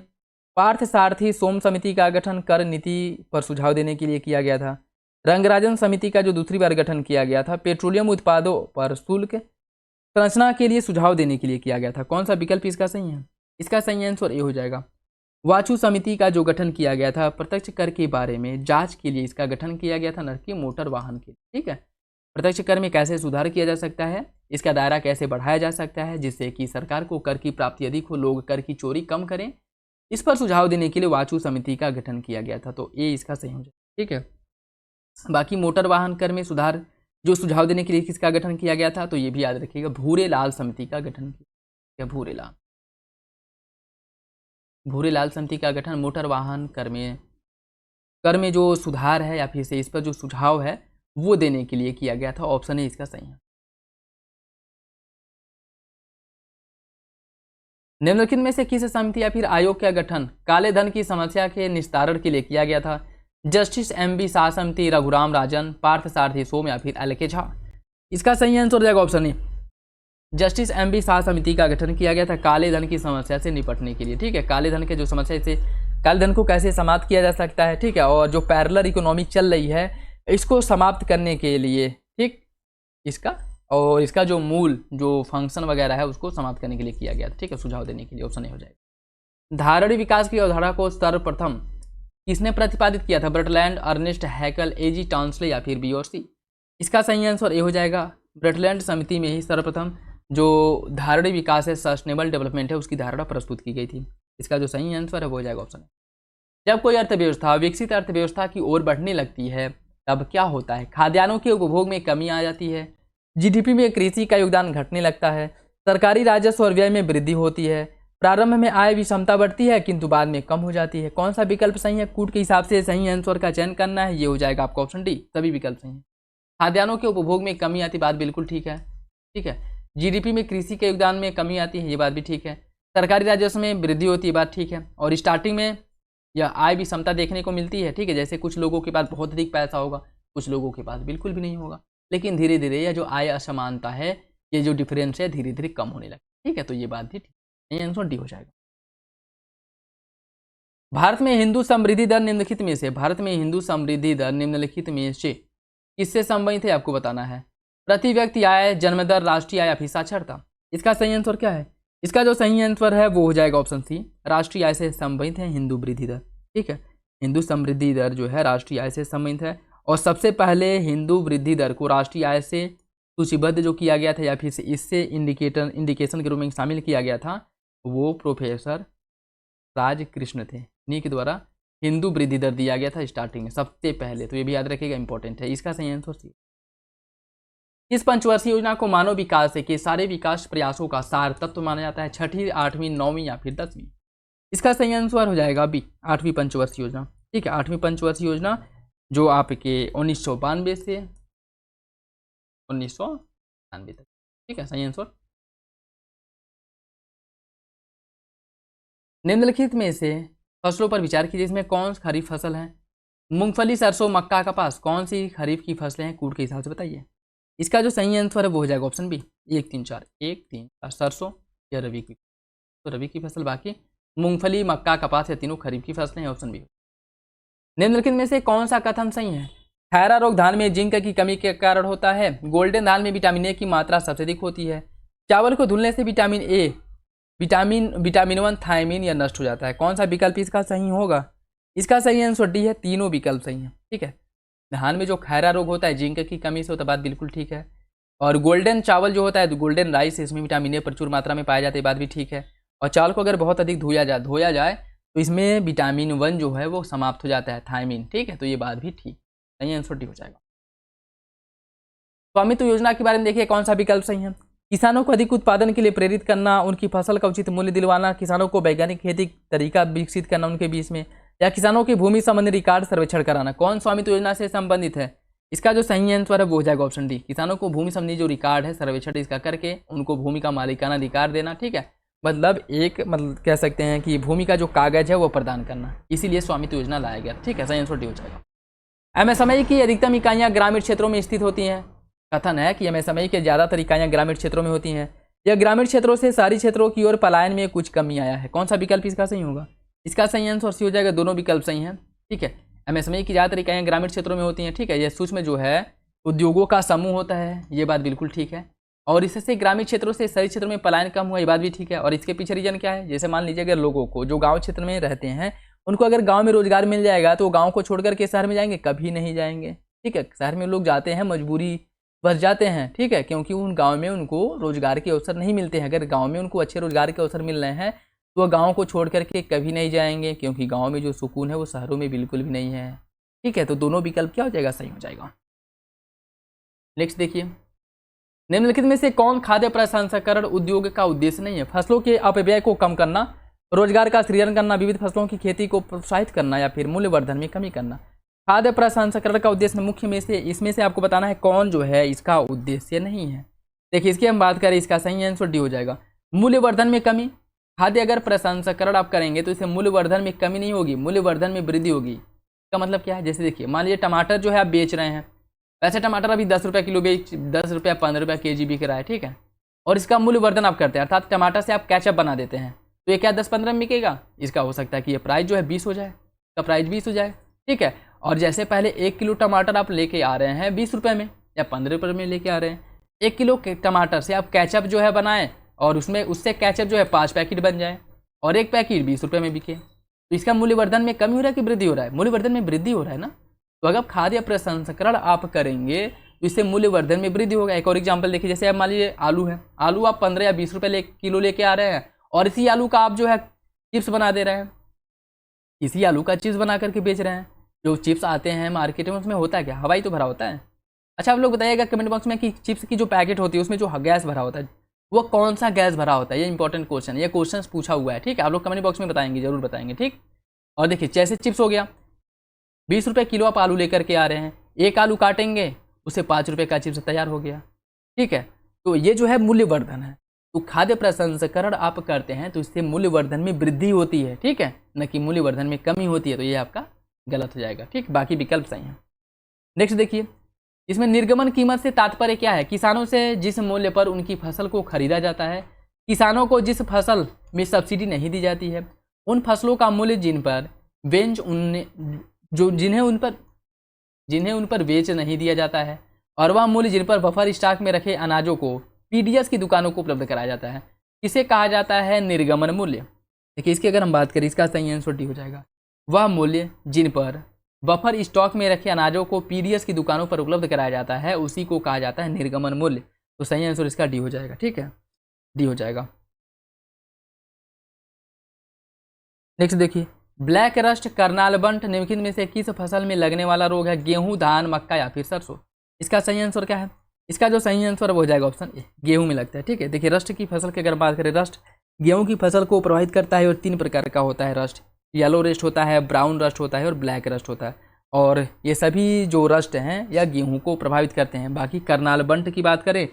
पार्थ सारथी सोम समिति का गठन कर नीति पर सुझाव देने के लिए किया गया था। रंगराजन समिति का जो दूसरी बार गठन किया गया था पेट्रोलियम उत्पादों पर शुल्क संरचना के लिए सुझाव देने के लिए किया गया था। कौन सा विकल्प इसका सही है? इसका सही आंसर ए हो जाएगा। वाचु समिति का जो गठन किया गया था प्रत्यक्ष कर के बारे में जांच के लिए इसका गठन किया गया था, न कि मोटर वाहन के। ठीक है, प्रत्यक्ष कर में कैसे सुधार किया जा सकता है, इसका दायरा कैसे बढ़ाया जा सकता है जिससे कि सरकार को कर की प्राप्ति अधिक हो, लोग कर की चोरी कम करें, इस पर सुझाव देने के लिए वाचु समिति का गठन किया गया था। तो ए इसका सही हो जाएगा। ठीक है, बाकी मोटर वाहन कर में सुधार जो सुझाव देने के लिए किसका गठन किया गया था, तो ये भी याद रखिएगा, भूरेलाल समिति का गठन किया। भूरेलाल समिति का गठन मोटर वाहन कर में जो सुधार है या फिर से इस पर जो सुझाव है वो देने के लिए किया गया था। ऑप्शन ए इसका सही है। निम्नलिखित में से किस समिति या फिर आयोग का गठन काले धन की समस्या के निस्तारण के लिए किया गया था? Justice M.B. शाह समिति, रघुराम राजन, पार्थ सारथी सोम या फिर एल.के. झा। इसका सही आंसर हो जाएगा option A, justice M.B. Shah समिति का गठन किया गया था काले धन की समस्या से निपटने के लिए। ठीक है, काले धन के जो समस्या से काले धन को कैसे समाप्त किया जा सकता है। ठीक है, और जो पैरेलल इकोनॉमी चल रही है इसको समाप्त करने के लिए, ठीक, इसका जो मूल जो फंक्शन वगैरह है उसको समाप्त करने के लिए किया गया था। ठीक है, सुझाव देने के लिए ऑप्शन ए हो जाएगा। धारणीय विकास की अवधारणा को सर्वप्रथम किसने प्रतिपादित किया था? ब्रटलैंड, अर्नेस्ट हैकल, A.G. टाउंसले या फिर बी और सी। इसका सही आंसर ए हो जाएगा। ब्रटलैंड समिति में ही सर्वप्रथम जो धारणीय विकास है, सस्टेनेबल डेवलपमेंट है, उसकी धारणा प्रस्तुत की गई थी। इसका जो सही आंसर है वो हो जाएगा ऑप्शन ए। जब कोई अर्थव्यवस्था विकसित अर्थव्यवस्था की ओर बढ़ने लगती है तब क्या होता है? खाद्यान्नों के उपभोग में कमी आ जाती है, GDP में कृषि का योगदान घटने लगता है, सरकारी राजस्व और व्यय में वृद्धि होती है, प्रारंभ में आय विषमता बढ़ती है किंतु बाद में कम हो जाती है। कौन सा विकल्प सही है? कूट के हिसाब से सही आंसर का चयन करना है, ये हो जाएगा आपका ऑप्शन डी, सभी विकल्प सही है। खाद्यान्नों के उपभोग में कमी आती, बात बिल्कुल ठीक है। ठीक है, जीडीपी में कृषि के योगदान में कमी आती है, ये बात भी ठीक है। सरकारी राजस्व में वृद्धि होती है, बात ठीक है। और स्टार्टिंग में यह आय विषमता देखने को मिलती है। ठीक है, जैसे कुछ लोगों के पास बहुत अधिक पैसा होगा, कुछ लोगों के पास बिल्कुल भी नहीं होगा, लेकिन धीरे धीरे यह जो आय असमानता है, ये जो डिफरेंस है धीरे धीरे कम होने लगे। ठीक है, तो ये बात भी ठीक है, आंसर डी हो जाएगा। भारत में हिंदू समृद्धि दर निम्नलिखित में से, भारत में हिंदू समृद्धि दर निम्नलिखित में से किससे संबंधित है, आपको बताना है। प्रति व्यक्ति आय, जन्म दर, राष्ट्रीय आय या फिर साक्षरता। इसका सही आंसर क्या है? इसका जो सही आंसर है वो हो जाएगा ऑप्शन सी, राष्ट्रीय आय से संबंधित है हिंदू वृद्धि दर। ठीक है, हिंदू समृद्धि दर जो है राष्ट्रीय आय से संबंधित है। और सबसे पहले हिंदू वृद्धि दर को राष्ट्रीय आय से सूचीबद्ध जो किया गया था या फिर इससे इंडिकेशन के रूप में शामिल किया गया था, वो प्रोफेसर राजकृष्ण थे, इन्हीं के द्वारा हिंदू वृद्धि दर दिया गया था स्टार्टिंग में सबसे पहले। तो ये भी याद रखिएगा, इंपॉर्टेंट है। इसका सही आंसर सी। इस पंचवर्षीय योजना को मानव विकास के सारे विकास प्रयासों का सार तत्व माना जाता है, 6वीं, 8वीं, 9वीं या फिर 10वीं। इसका सही आंसर हो जाएगा बी, 8वीं पंचवर्षीय योजना। ठीक है, 8वीं पंचवर्षीय योजना जो आपके 1992 से 1992 तक। ठीक है, सही आंसर। निम्नलिखित में से फसलों पर विचार कीजिए, इसमें कौन खरीफ फसल है? मूंगफली, सरसों, मक्का, कपास, कौन सी खरीफ की फसलें हैं? कूट के हिसाब से बताइए। इसका जो सही आंसर है वो हो जाएगा ऑप्शन बी, 1, 3, 4, 1, 3, 4 सरसों या रबी की, तो रबी की फसल। बाकी मूंगफली, मक्का, कपास ये तीनों खरीफ की फसलें हैं, ऑप्शन बी। निम्नलिखित में से कौन सा कथन सही है? खैरा रोग धान में जिंक की कमी के कारण होता है। गोल्डन धान में विटामिन ए की मात्रा सबसे अधिक होती है। चावल को धुलने से विटामिन ए, विटामिन 1 थायमिन या नष्ट हो जाता है। कौन सा विकल्प इसका सही होगा? इसका सही आंसर डी है, तीनों विकल्प सही हैं। ठीक है, धान में जो खैरा रोग होता है जिंक की कमी से होता है, बात बिल्कुल ठीक है। और गोल्डन चावल जो होता है, गोल्डन राइस, इसमें विटामिन ए प्रचुर मात्रा में पाया जाता है, बात भी ठीक है। और चावल को अगर बहुत अधिक धोया जाए तो इसमें विटामिन 1 जो है वो समाप्त हो जाता है, थायमिन। ठीक है, तो ये बात भी ठीक, सही आंसर डी हो जाएगा। स्वामित्व योजना के बारे में देखिए, कौन सा विकल्प सही है? किसानों को अधिक उत्पादन के लिए प्रेरित करना, उनकी फसल का उचित मूल्य दिलवाना, किसानों को वैज्ञानिक खेती तरीका विकसित करना उनके बीच में, या किसानों की भूमि संबंधी रिकॉर्ड सर्वेक्षण कराना। कौन स्वामित्व योजना से संबंधित है? इसका जो सही आंसर है वो हो जाएगा ऑप्शन डी, किसानों को भूमि संबंधी जो रिकॉर्ड है सर्वेक्षण इसका करके उनको भूमि का मालिकाना अधिकार देना। ठीक है, मतलब कह सकते हैं कि भूमि का जो कागज है वो प्रदान करना, इसीलिए स्वामित्व योजना लाया गया। ठीक है, सही आंसर डी हो जाएगा। एमएसएमई की अधिकतम इकाइयाँ ग्रामीण क्षेत्रों में स्थित होती हैं। कथन है कि एमएसएमई के ज़्यादातर इकाइयाँ ग्रामीण क्षेत्रों में होती हैं। यह ग्रामीण क्षेत्रों से शहरी क्षेत्रों की ओर पलायन में कुछ कमी आया है। कौन सा विकल्प इसका सही होगा? इसका सही आंसर सी हो जाएगा, दोनों विकल्प सही हैं। ठीक है, एमएसएमई की ज़्यादातर इकाइयाँ ग्रामीण क्षेत्रों में होती हैं। ठीक है, यह सूक्ष्म जो है उद्योगों का समूह होता है, ये बात बिल्कुल ठीक है। और इससे ग्रामीण क्षेत्रों से शहरी क्षेत्रों में पलायन कम हुआ, ये बात भी ठीक है। और इसके पीछे रीजन क्या है? जैसे मान लीजिए अगर लोगों को जो गाँव क्षेत्र में रहते हैं उनको अगर गाँव में रोजगार मिल जाएगा तो गाँव को छोड़ करके शहर में जाएंगे? कभी नहीं जाएंगे। ठीक है, शहर में लोग जाते हैं मजबूरी बस जाते हैं। ठीक है, क्योंकि उन गांव में उनको रोजगार के अवसर नहीं मिलते हैं। अगर गांव में उनको अच्छे रोजगार के अवसर मिल रहे हैं तो वह गांव को छोड़ करके कभी नहीं जाएंगे, क्योंकि गांव में जो सुकून है वो शहरों में बिल्कुल भी नहीं है। ठीक है, तो दोनों विकल्प क्या हो जाएगा? सही हो जाएगा। नेक्स्ट देखिए, निम्नलिखित में से कौन खाद्य प्रसंस्करण उद्योग का उद्देश्य नहीं है? फसलों के अपव्यय को कम करना, रोजगार का सृजन करना, विविध फसलों की खेती को प्रोत्साहित करना, या फिर मूल्यवर्धन में कमी करना। खाद्य प्रसंस्करण का उद्देश्य मुख्य में से इसमें से आपको बताना है कौन जो है इसका उद्देश्य नहीं है। देखिए, इसकी हम बात करें, इसका सही आंसर डी हो जाएगा, मूल्यवर्धन में कमी। खाद्य अगर प्रसंस्करण आप करेंगे तो इससे मूल्यवर्धन में कमी नहीं होगी, मूल्यवर्धन में वृद्धि होगी। इसका मतलब क्या है? जैसे देखिए, मान लीजिए टमाटर जो है आप बेच रहे हैं, वैसे टमाटर अभी 10 रुपये किलो 10 रुपये 15 रुपये केजी बिक रहा है। ठीक है, और इसका मूल्यवर्धन आप करते हैं, अर्थात टमाटर से आप केचप बना देते हैं, तो ये क्या 10-15 में बिकेगा? इसका हो सकता है कि ये प्राइस जो है 20 हो जाए, इसका प्राइस 20 हो जाए। ठीक है, और जैसे पहले 1 किलो टमाटर आप लेके आ रहे हैं 20 रुपये में या 15 रुपये में लेके आ रहे हैं, 1 किलो टमाटर से आप केचप जो है बनाएं और उससे केचप जो है 5 पैकेट बन जाए और 1 पैकेट 20 रुपये में बिके, तो इसका मूल्यवर्धन में कमी हो रहा है कि वृद्धि हो रहा है? मूल्यवर्धन में वृद्धि हो रहा है ना। तो अगर खाद्य प्रसंस्करण आप करेंगे तो इससे मूल्यवर्धन में वृद्धि होगा। एक और एग्जाम्पल देखिए, जैसे आप मान लीजिए आलू है, आलू आप 15 या 20 रुपये किलो लेके आ रहे हैं और इसी आलू का आप जो है चिप्स बना दे रहे हैं, इसी आलू का चिप्स बना करके बेच रहे हैं। जो चिप्स आते हैं मार्केट में उसमें होता है क्या? हवाई तो भरा होता है। अच्छा, आप लोग बताइएगा कमेंट बॉक्स में कि चिप्स की जो पैकेट होती है उसमें जो गैस भरा होता है वो कौन सा गैस भरा होता है? ये इंपॉर्टेंट क्वेश्चन, ये क्वेश्चन पूछा हुआ है। ठीक है, आप लोग कमेंट बॉक्स में बताएंगे, जरूर बताएंगे। ठीक, और देखिए जैसे चिप्स हो गया, 20 रुपये किलो आप आलू लेकर के आ रहे हैं, एक आलू काटेंगे उससे 5 रुपये का चिप्स तैयार हो गया। ठीक है, तो ये जो है मूल्यवर्धन है। तो खाद्य प्रसंस्करण आप करते हैं तो इससे मूल्यवर्धन में वृद्धि होती है, ठीक है, न कि मूल्यवर्धन में कमी होती है। तो ये आपका गलत हो जाएगा। ठीक, बाकी विकल्प सही है। नेक्स्ट देखिए, इसमें निर्गमन कीमत से तात्पर्य क्या है? किसानों से जिस मूल्य पर उनकी फसल को खरीदा जाता है, किसानों को जिस फसल में सब्सिडी नहीं दी जाती है, उन फसलों का मूल्य जिन पर बेंच जिन्हें उन पर बेच नहीं दिया जाता है, और वह मूल्य जिन पर बफर स्टॉक में रखे अनाजों को पीडीएस की दुकानों को उपलब्ध कराया जाता है, इसे कहा जाता है निर्गमन मूल्य। देखिए, इसकी अगर हम बात करें, इसका सही आंसर डी हो जाएगा। वह मूल्य जिन पर बफर स्टॉक में रखे अनाजों को पीडीएस की दुकानों पर उपलब्ध कराया जाता है, उसी को कहा जाता है निर्गमन मूल्य। तो सही आंसर इसका डी हो जाएगा। ठीक है, डी हो जाएगा। नेक्स्ट देखिए, ब्लैक रस्ट, करनाल बंट निम्नलिखित में से किस फसल में लगने वाला रोग है? गेहूं, धान, मक्का या फिर सरसों? इसका सही आंसर क्या है? इसका जो सही आंसर हो जाएगा ऑप्शन ए, गेहूं में लगता है। ठीक है, देखिए, रस्ट की फसल की अगर बात करें, रस्ट गेहूं की फसल को प्रभावित करता है और 3 प्रकार का होता है रस्ट। येलो रस्ट होता है, ब्राउन रस्ट होता है और ब्लैक रस्ट होता है। और ये सभी जो रस्ट हैं या गेहूं को प्रभावित करते हैं। बाकी करनाल बंट की बात करें,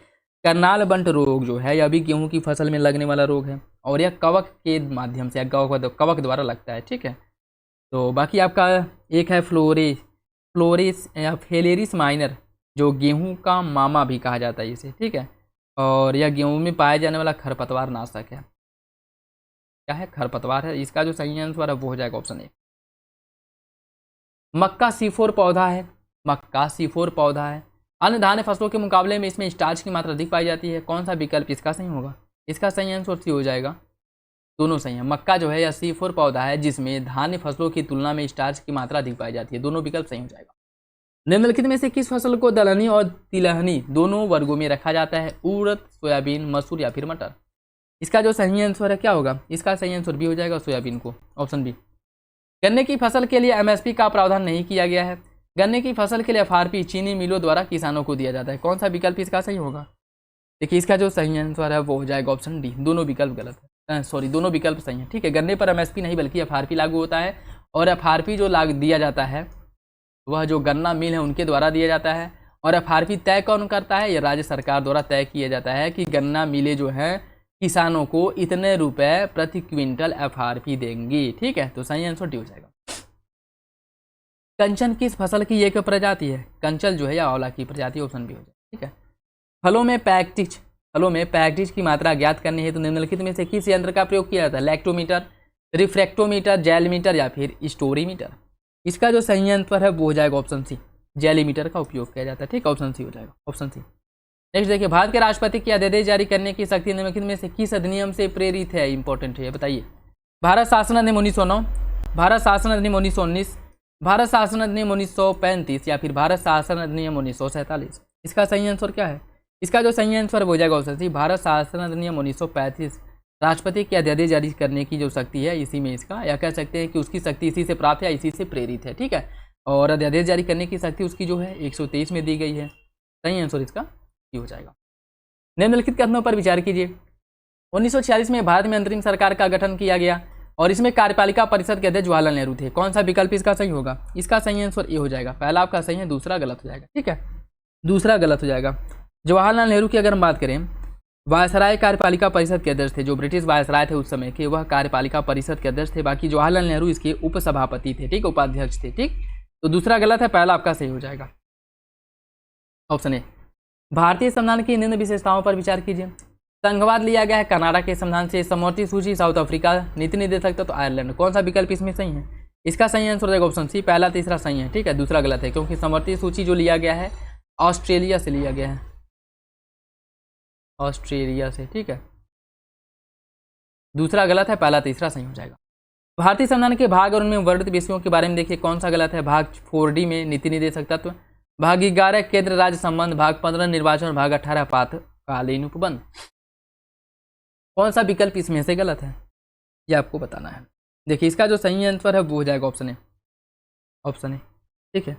करनाल बंट रोग जो है यह भी गेहूं की फसल में लगने वाला रोग है और यह कवक के माध्यम से या कवक द्वारा लगता है। ठीक है, तो बाकी आपका एक है फ्लोरेस या फेलेरिस माइनर, जो गेहूं का मामा भी कहा जाता है इसे। ठीक है, और यह गेहूं में पाया जाने वाला खरपतवार नाशक है। क्या है? खरपतवार है। इसका जो सही आंसर है वो हो जाएगा ऑप्शन ए। मक्का C4 पौधा है। मक्का C4 पौधा है। अन्य धान्य फसलों के मुकाबले में इसमें स्टार्च की मात्रा अधिक पाई जाती है। कौन सा विकल्प इसका सही होगा? इसका सही आंसर सी हो जाएगा। दोनों सही है। मक्का जो है यह C4 पौधा है जिसमें धान्य फसलों की तुलना में स्टार्च की मात्रा अधिक पाई जाती है। दोनों विकल्प सही हो जाएगा। निम्नलिखित में से किस फसल को दलहनी और तिलहनी दोनों वर्गों में रखा जाता है? उड़द, सोयाबीन, मसूर या फिर मटर? इसका जो सही आंसर है क्या होगा? इसका सही आंसर भी हो जाएगा सोयाबीन को, ऑप्शन बी। गन्ने की फसल के लिए एमएसपी का प्रावधान नहीं किया गया है। गन्ने की फसल के लिए एफआरपी चीनी मिलों द्वारा किसानों को दिया जाता है। कौन सा विकल्प इसका सही होगा? देखिए, इसका जो सही आंसर है वो हो जाएगा ऑप्शन डी। दोनों विकल्प गलत है, सॉरी, दोनों विकल्प सही है। ठीक है, गन्ने पर एमएसपी नहीं बल्कि एफआरपी लागू होता है और एफआरपी जो दिया जाता है वह जो गन्ना मिल है उनके द्वारा दिया जाता है। और एफआरपी तय कौन करता है? यह राज्य सरकार द्वारा तय किया जाता है कि गन्ना मिलें जो हैं किसानों को इतने रुपए प्रति क्विंटल एफआरपी देंगी। ठीक है, तो सही आंसर डी हो जाएगा। कंचन किस फसल की एक प्रजाति है? कंचल जो है या आंवला की प्रजाति, ऑप्शन बी हो जाएगा। ठीक है, फलों में पैक्टिज की मात्रा ज्ञात करने हेतु निम्नलिखित में से किस यंत्र का प्रयोग किया जाता है? लैक्टोमीटर, रिफ्रैक्टोमीटर, जेलमीटर या फिर स्टोरीमीटर? इसका जो सही आंसर है वो हो जाएगा ऑप्शन सी। जेलीमीटर का उपयोग किया जाता है। ठीक, ऑप्शन सी हो जाएगा, ऑप्शन सी। नेक्स्ट देखिए, भारत के राष्ट्रपति की अध्यादेश जारी करने की शक्ति निम्नलिखित में से किस अधिनियम से प्रेरित है? इंपॉर्टेंट है, बताइए। भारत शासन अधिनियम 1909, भारत शासन अधिनियम 1919, भारत शासन अधिनियम 1935 या फिर भारत शासन अधिनियम 1947? इसका सही आंसर क्या है? इसका जो सही आंसर हो जाएगा ऑप्शन सी, भारत शासन अधिनियम 1935। राष्ट्रपति की अध्यादेश जारी करने की जो शक्ति है इसी में इसका, या कह सकते हैं कि उसकी शक्ति इसी से प्राप्त है, इसी से प्रेरित है। ठीक है, और अध्यादेश जारी करने की शक्ति उसकी जो है 123 में दी गई है। सही आंसर इसका ये हो जाएगा। निम्नलिखित कथनों पर विचार कीजिए। 1946 में भारत में अंतरिम सरकार का गठन किया गया और इसमें कार्यपालिका परिषद के अध्यक्ष जवाहरलाल नेहरू थे। कौन सा विकल्प इसका सही होगा? इसका सही आंसर ए हो जाएगा। पहला आपका सही है, दूसरा गलत हो जाएगा। ठीक है, दूसरा गलत हो जाएगा। जवाहरलाल नेहरू की अगर हम बात करें, वायसराय कार्यपालिका परिषद के अध्यक्ष थे। जो ब्रिटिश वायसराय थे उस समय के, वह कार्यपालिका परिषद के अध्यक्ष थे। बाकी जवाहरलाल नेहरू इसके उपसभापति थे। ठीक, उपाध्यक्ष थे। ठीक, तो दूसरा गलत है, पहला आपका सही हो जाएगा, ऑप्शन ए। भारतीय संविधान की निम्न विशेषताओं पर विचार कीजिए। संघवाद लिया गया है कनाडा के संविधान से। समवर्ती सूची साउथ अफ्रीका, नीति निर्देशक तो आयरलैंड। कौन सा विकल्प इसमें सही है? इसका सही आंसर हो जाएगा ऑप्शन सी। पहला तीसरा सही है। ठीक है, दूसरा गलत है क्योंकि समवर्ती सूची जो लिया गया है ऑस्ट्रेलिया से लिया गया है, ऑस्ट्रेलिया से। ठीक है, दूसरा गलत है, पहला तीसरा सही हो जाएगा। भारतीय संविधान के भाग और उनमें वर्णित विषयों के बारे में देखिए। कौन सा गलत है? भाग 4D में नीति निर्देशक तत्व, भाग 11 केंद्र राज्य संबंध, भाग 15 निर्वाचन और भाग 18 आपातकालीन उपबंध। कौन सा विकल्प इसमें से गलत है ये आपको बताना है। देखिए, इसका जो सही आंसर है वो हो जाएगा ऑप्शन ए, ऑप्शन ए। ठीक है,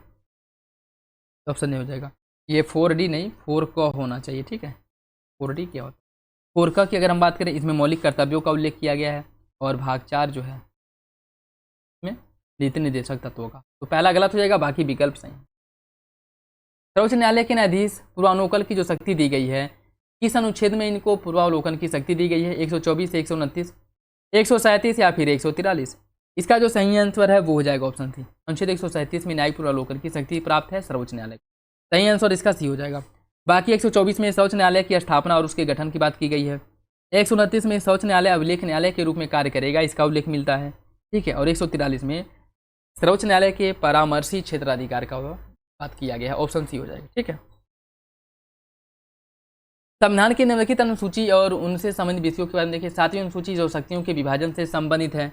ऑप्शन ए हो जाएगा। ये 4D नहीं, 4 का होना चाहिए। ठीक है, 4D क्या होता है? 4 का की अगर हम बात करें, इसमें मौलिक कर्तव्यों का उल्लेख किया गया है और भाग 4 जो है इसमें नीति निर्देशक तत्वों का। तो पहला गलत हो जाएगा, बाकी विकल्प सही है। सर्वोच्च न्यायालय के न्यायाधीश पूर्वानुकूल की जो शक्ति दी गई है, किस अनुच्छेद में इनको पूर्वावलोकन की शक्ति दी गई है? 124, 129, 137 या फिर 143? इसका जो सही आंसर है वो हो जाएगा ऑप्शन सी, अनुच्छेद 137 में न्यायिक पूर्वावलोकन की शक्ति प्राप्त है सर्वोच्च न्यायालय को। सही आंसर इसका सी हो जाएगा। बाकी 124 में सर्वोच्च न्यायालय की स्थापना और उसके गठन की बात की गई है। 129 में सर्वोच्च न्यायालय अभिलेख न्यायालय के रूप में कार्य करेगा, इसका उल्लेख मिलता है, ठीक है। और 143 में सर्वोच्च न्यायालय के परामर्शी क्षेत्राधिकार का बात किया गया है, ऑप्शन सी हो जाएगा, ठीक है। संविधान की निम्नलिखित अनुसूची और उनसे संबंधित विषयों के बारे में देखिए। 7वीं अनुसूची जो शक्तियों के विभाजन से संबंधित है।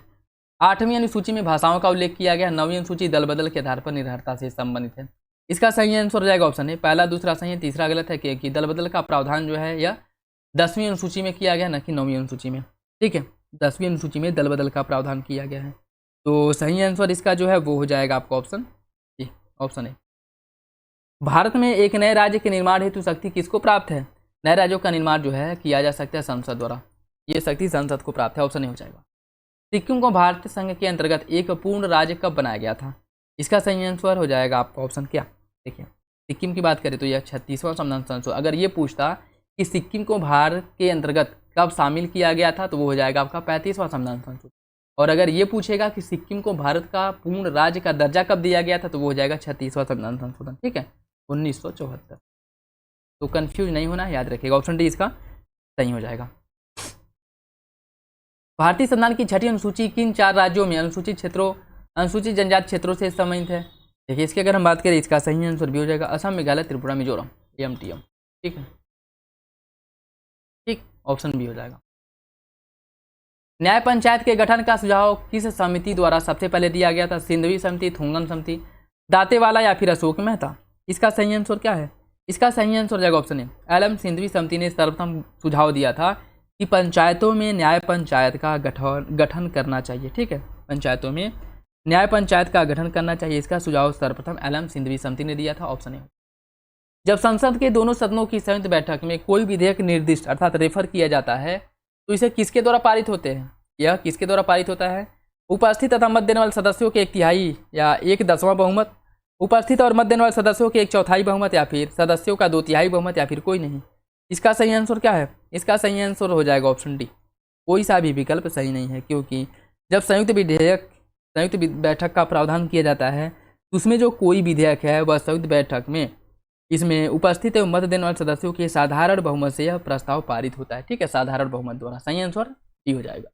8वीं अनुसूची में भाषाओं का उल्लेख किया गया। 9वीं अनुसूची दल बदल के आधार पर निर्भरता से संबंधित है। इसका सही आंसर हो जाएगा ऑप्शन है, पहला दूसरा सही है, तीसरा गलत है कि दल बदल का प्रावधान जो है यह 10वीं अनुसूची में किया गया, न कि 9वीं अनुसूची में, ठीक है। 10वीं अनुसूची में दल बदल का प्रावधान किया गया है। तो सही आंसर इसका जो है वो हो जाएगा आपका option C, option A. Bharat में एक नए राज्य के निर्माण हेतु शक्ति किसको प्राप्त है? नए राज्यों का निर्माण जो है किया जा सकता है संसद द्वारा, ये शक्ति संसद को प्राप्त है, ऑप्शन ए हो जाएगा। सिक्किम को भारत संघ के अंतर्गत एक पूर्ण राज्य कब बनाया गया था? इसका सही आंसर हो जाएगा आपका ऑप्शन क्या? देखिए, सिक्किम की बात करें तो यह 36वां संविधान संशोधन। अगर ये पूछता कि सिक्किम को भारत के अंतर्गत कब शामिल किया गया था तो वो हो जाएगा आपका 35वां संविधान संशोधन। और अगर ये पूछेगा कि सिक्किम को भारत का पूर्ण राज्य का दर्जा कब दिया गया था तो वो हो जाएगा 36वां संविधान संशोधन, ठीक है, 1974। तो कंफ्यूज नहीं होना, याद रखिएगा, ऑप्शन डी इसका सही हो जाएगा। भारतीय संविधान की 6ठी अनुसूची किन 4 राज्यों में अनुसूचित क्षेत्रों, अनुसूचित जनजाति क्षेत्रों से संबंधित है? देखिए, इसकी अगर हम बात करें इसका सही आंसर भी हो जाएगा असम, मेघालय, त्रिपुरा, मिजोरम, AMTM, ठीक है, ठीक, ऑप्शन बी हो जाएगा। न्याय पंचायत के गठन का सुझाव किस समिति द्वारा सबसे पहले दिया गया था? सिंधवी समिति, थुंगन समिति, दातेवाला या फिर अशोक मेहता? इसका सही आंसर क्या है? इसका सही आंसर हो जाएगा ऑप्शन ए, LM सिंधवी समिति ने सर्वप्रथम सुझाव दिया था कि पंचायतों में न्याय पंचायत का गठन करना चाहिए, ठीक है, पंचायतों में न्याय पंचायत का गठन करना चाहिए। इसका सुझाव सर्वप्रथम LM सिंधवी समिति ने दिया था, ऑप्शन ए। जब संसद के दोनों सदनों की संयुक्त बैठक में कोई विधेयक निर्दिष्ट अर्थात रेफर किया जाता है तो इसे किसके द्वारा पारित होते हैं? यह किसके द्वारा पारित होता है? उपस्थित तथा मत देने वाले सदस्यों के 1/3 या 1/10वां बहुमत, उपस्थित और मत देने वाले सदस्यों के 1/4 बहुमत, या फिर सदस्यों का 2/3 बहुमत, या फिर कोई नहीं? इसका सही आंसर क्या है? इसका सही आंसर हो जाएगा ऑप्शन डी, कोई सा भी विकल्प सही नहीं है, क्योंकि जब संयुक्त बैठक का प्रावधान किया जाता है तो उसमें जो कोई विधेयक है वह संयुक्त बैठक में इसमें उपस्थित एवं मत देने वाले सदस्यों के साधारण बहुमत से यह प्रस्ताव पारित होता है, ठीक है, साधारण बहुमत द्वारा। सही आंसर डी हो जाएगा।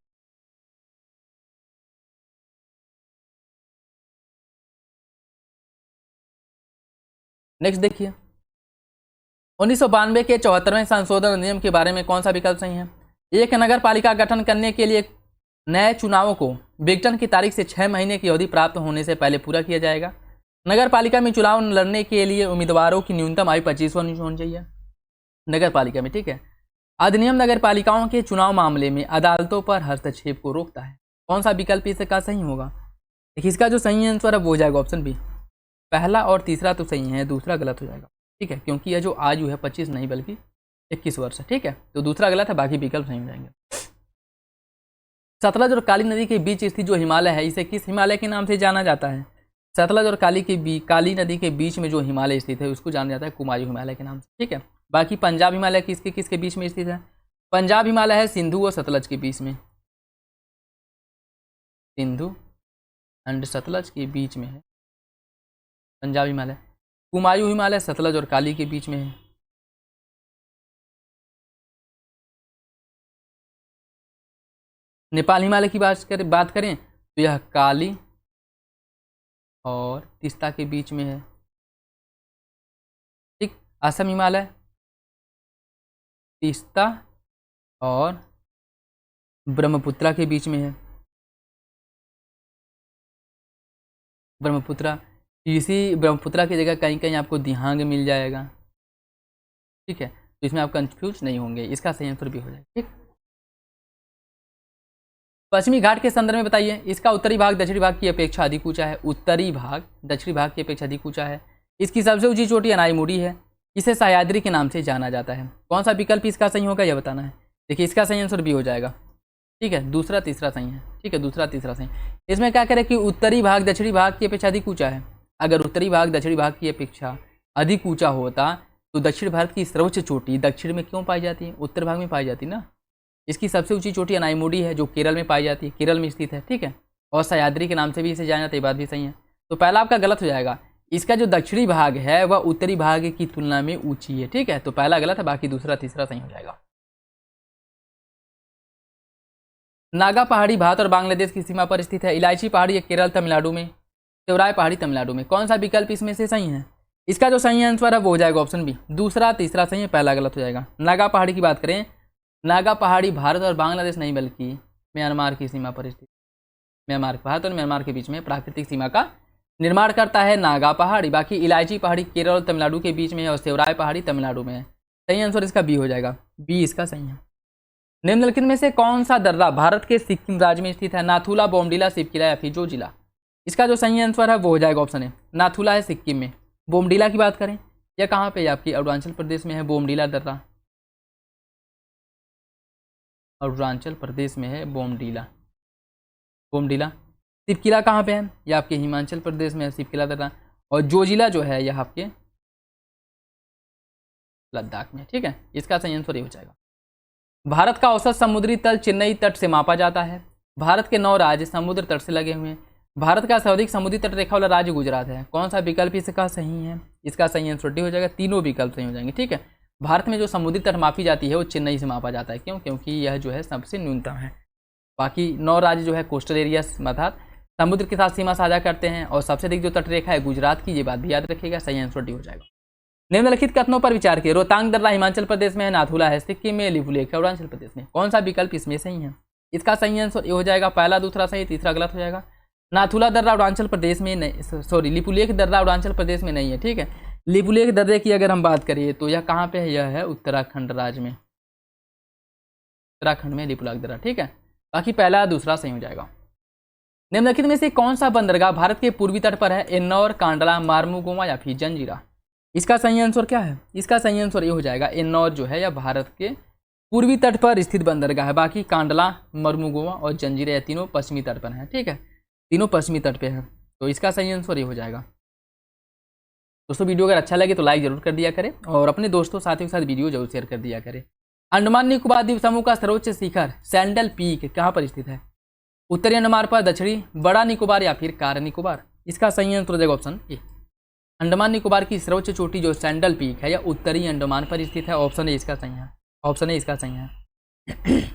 नेक्स्ट देखिए, 1992 के 74वें संशोधन अधिनियम के बारे में कौन सा विकल्प सही है? एक नगर पालिका गठन करने के लिए नए चुनावों को विघटन की तारीख से 6 महीने की अवधि प्राप्त होने से पहले पूरा किया जाएगा। नगर पालिका में चुनाव लड़ने के लिए उम्मीदवारों की न्यूनतम आयु 25 वर्ष होनी चाहिए नगर पालिका में, ठीक है। अधिनियम नगर पालिकाओं के चुनाव मामले में अदालतों पर हस्तक्षेप को रोकता है। कौन सा विकल्प इसका सही होगा? देखिए, इसका जो सही आंसर है वो हो जाएगा ऑप्शन बी, पहला और तीसरा तो सही है, दूसरा गलत हो जाएगा, ठीक है, क्योंकि यह जो आयु है 25 नहीं बल्कि 21 वर्ष है, ठीक है, तो दूसरा गलत है, बाकी विकल्प सही हो जाएंगे। सतलज और काली नदी के बीच स्थित जो हिमालय है इसे किस हिमालय के नाम से जाना जाता है? सतलज और काली नदी के बीच में जो हिमालय स्थित है उसको जाना जाता है कुमायूं हिमालय के नाम से, ठीक है। बाकी पंजाब हिमालय किसके किसके बीच में स्थित है? पंजाब हिमालय है सिंधु और सतलज के बीच में, सिंधु एंड सतलज के बीच में है पंजाब हिमालय। कुमायूं हिमालय सतलज और काली के बीच में है। नेपाल हिमालय की बात करें तो यह काली और तीस्ता के बीच में है, ठीक। असम हिमालय तीस्ता और ब्रह्मपुत्रा के बीच में है, ब्रह्मपुत्रा। इसी ब्रह्मपुत्रा की जगह कहीं कहीं आपको दिहांग मिल जाएगा, ठीक है, तो इसमें आप कंफ्यूज नहीं होंगे, इसका सही आंसर भी हो जाएगा, ठीक। पश्चिमी घाट के संदर्भ में बताइए, इसका उत्तरी भाग दक्षिणी भाग की अपेक्षा अधिक ऊंचा है। उत्तरी भाग दक्षिणी भाग की अपेक्षा अधिक ऊंचा है। इसकी सबसे ऊंची चोटी अनाईमुड़ी है। इसे सह्याद्री के नाम से जाना जाता है। कौन सा विकल्प इसका सही होगा यह बताना है। देखिए, इसका सही आंसर बी हो जाएगा, ठीक है, दूसरा तीसरा सही है, ठीक है, दूसरा तीसरा सही। इसमें क्या करें कि उत्तरी भाग दक्षिणी भाग की अपेक्षा अधिक ऊंचा है। अगर उत्तरी भाग दक्षिणी भाग की अपेक्षा अधिक ऊंचा होता तो दक्षिण भारत की सर्वोच्च चोटी दक्षिण में क्यों पाई जाती है, उत्तर भाग में पाई जाती ना। इसकी सबसे ऊंची चोटी अनाईमुडी है जो केरल में पाई जाती है, केरल में स्थित है, ठीक है। और सह्याद्री के नाम से भी इसे जाना जाता है, ये बात भी सही है। तो पहला आपका गलत हो जाएगा। इसका जो दक्षिणी भाग है वह उत्तरी भाग की तुलना में ऊंची है, ठीक है। तो पहला गलत है, बाकी दूसरा तीसरा सही हो जाएगा। नागा पहाड़ी भारत और बांग्लादेश की सीमा पर स्थित है। इलायची पहाड़ी केरल तमिलनाडु में, चौराय पहाड़ी तमिलनाडु में। कौन सा विकल्प इसमें से सही है? इसका जो सही आंसर है वो हो जाएगा ऑप्शन बी। दूसरा तीसरा सही है, पहला गलत हो जाएगा। नागा पहाड़ी की बात करें, नागा पहाड़ी भारत और बांग्लादेश नहीं बल्कि म्यांमार की सीमा पर स्थित। म्यांमार, भारत और म्यांमार के बीच में प्राकृतिक सीमा का निर्माण करता है नागा पहाड़ी। बाकी इलायची पहाड़ी केरल और तमिलनाडु के बीच में है और सेवराय पहाड़ी तमिलनाडु में है। सही आंसर इसका बी हो जाएगा, बी इसका सही है। निम्नलिखित में से कौन सा दर्रा भारत के सिक्किम राज्य में स्थित है? नाथुला, बोमडीला, शिवकिला या फिर जोजिला। इसका जो सही आंसर है वो हो जाएगा ऑप्शन ए, नाथुला है सिक्किम में। बोमडीला की बात करें, यह कहाँ पे है? आपकी अरुणाचल प्रदेश में है बोमडीला दर्रा, अरुणाचल प्रदेश में है बोमडीला। बोमडीला। शिवकिला कहाँ पे है? यह आपके हिमाचल प्रदेश में है शिवकिला दर्रा। और जोजिला जो है यह आपके लद्दाख में, ठीक है। इसका सही आंसर ये हो जाएगा। भारत का औसत समुद्री तल चेन्नई तट से मापा जाता है। भारत के 9 राज्य समुद्र तट से लगे हुए हैं। भारत का सर्वाधिक समुद्री तट रेखा वाला राज्य गुजरात है। कौन सा विकल्प इसका सही है? इसका सही आंसर डी हो जाएगा, तीनों विकल्प सही हो जाएंगे, ठीक है। भारत में जो समुद्री तट मापी जाती है वो चेन्नई से मापा जाता है। क्यों? क्योंकि यह जो है सबसे न्यूनतम है। बाकी 9 राज्य जो है कोस्टल एरिया अर्थात समुद्र के साथ सीमा साझा करते हैं और सबसे अधिक जो तट रेखा है गुजरात की, ये बात भी याद रखिएगा। सही आंसर डी हो जाएगा। निम्नलिखित कथनों पर विचार किए। रोहतांग दर्रा हिमाचल प्रदेश में है, नाथुला है सिक्किम में, लिपुलेख है अरुणाचल प्रदेश में। कौन सा विकल्प इसमें सही है? इसका सही आंसर ये हो जाएगा, पहला दूसरा सही, तीसरा गलत हो जाएगा। नाथुला दर्रा अरुणाचल प्रदेश में नहीं, सॉरी लिपुलेख दर्रा अरुणाचल प्रदेश में नहीं है, ठीक है। लिपुलेख दर्रे की अगर हम बात करें तो यह कहाँ पे है? यह है उत्तराखंड राज्य में, उत्तराखंड में लिपुलेख दर्रा, ठीक है। बाकी पहला दूसरा सही हो जाएगा। निम्नलिखित में से कौन सा बंदरगाह भारत के पूर्वी तट पर है? एन्नौर, कांडला, मार्मुगोमा या फिर जंजीरा। इसका सही आंसर क्या है? इसका सही आंसर ये हो जाएगा, एन्नौर जो है यह भारत के पूर्वी तट पर स्थित बंदरगाह है। बाकी कांडला, मर्मुगोवा और जंजीरा ये तीनों पश्चिमी तट पर हैं, ठीक है। तीनों पश्चिमी तट पे है, तो इसका सही आंसर ये हो जाएगा। दोस्तों वीडियो अगर अच्छा लगे तो लाइक जरूर कर दिया करें और अपने दोस्तों साथियों के साथ वीडियो जरूर शेयर कर दिया करें। अंडमान निकोबार द्वीप समूह का सर्वोच्च शिखर सैंडल पीक कहाँ पर स्थित है? उत्तरी अंडमान पर, दक्षिणी बड़ा निकोबार या फिर कार निकोबार। इसका सही आंसर हो जाएगा ऑप्शन ए। अंडमान निकोबार की सर्वोच्च चोटी जो सैंडल पीक है यह उत्तरी अंडमान पर स्थित है। ऑप्शन ए इसका सही है, ऑप्शन ए इसका सही है।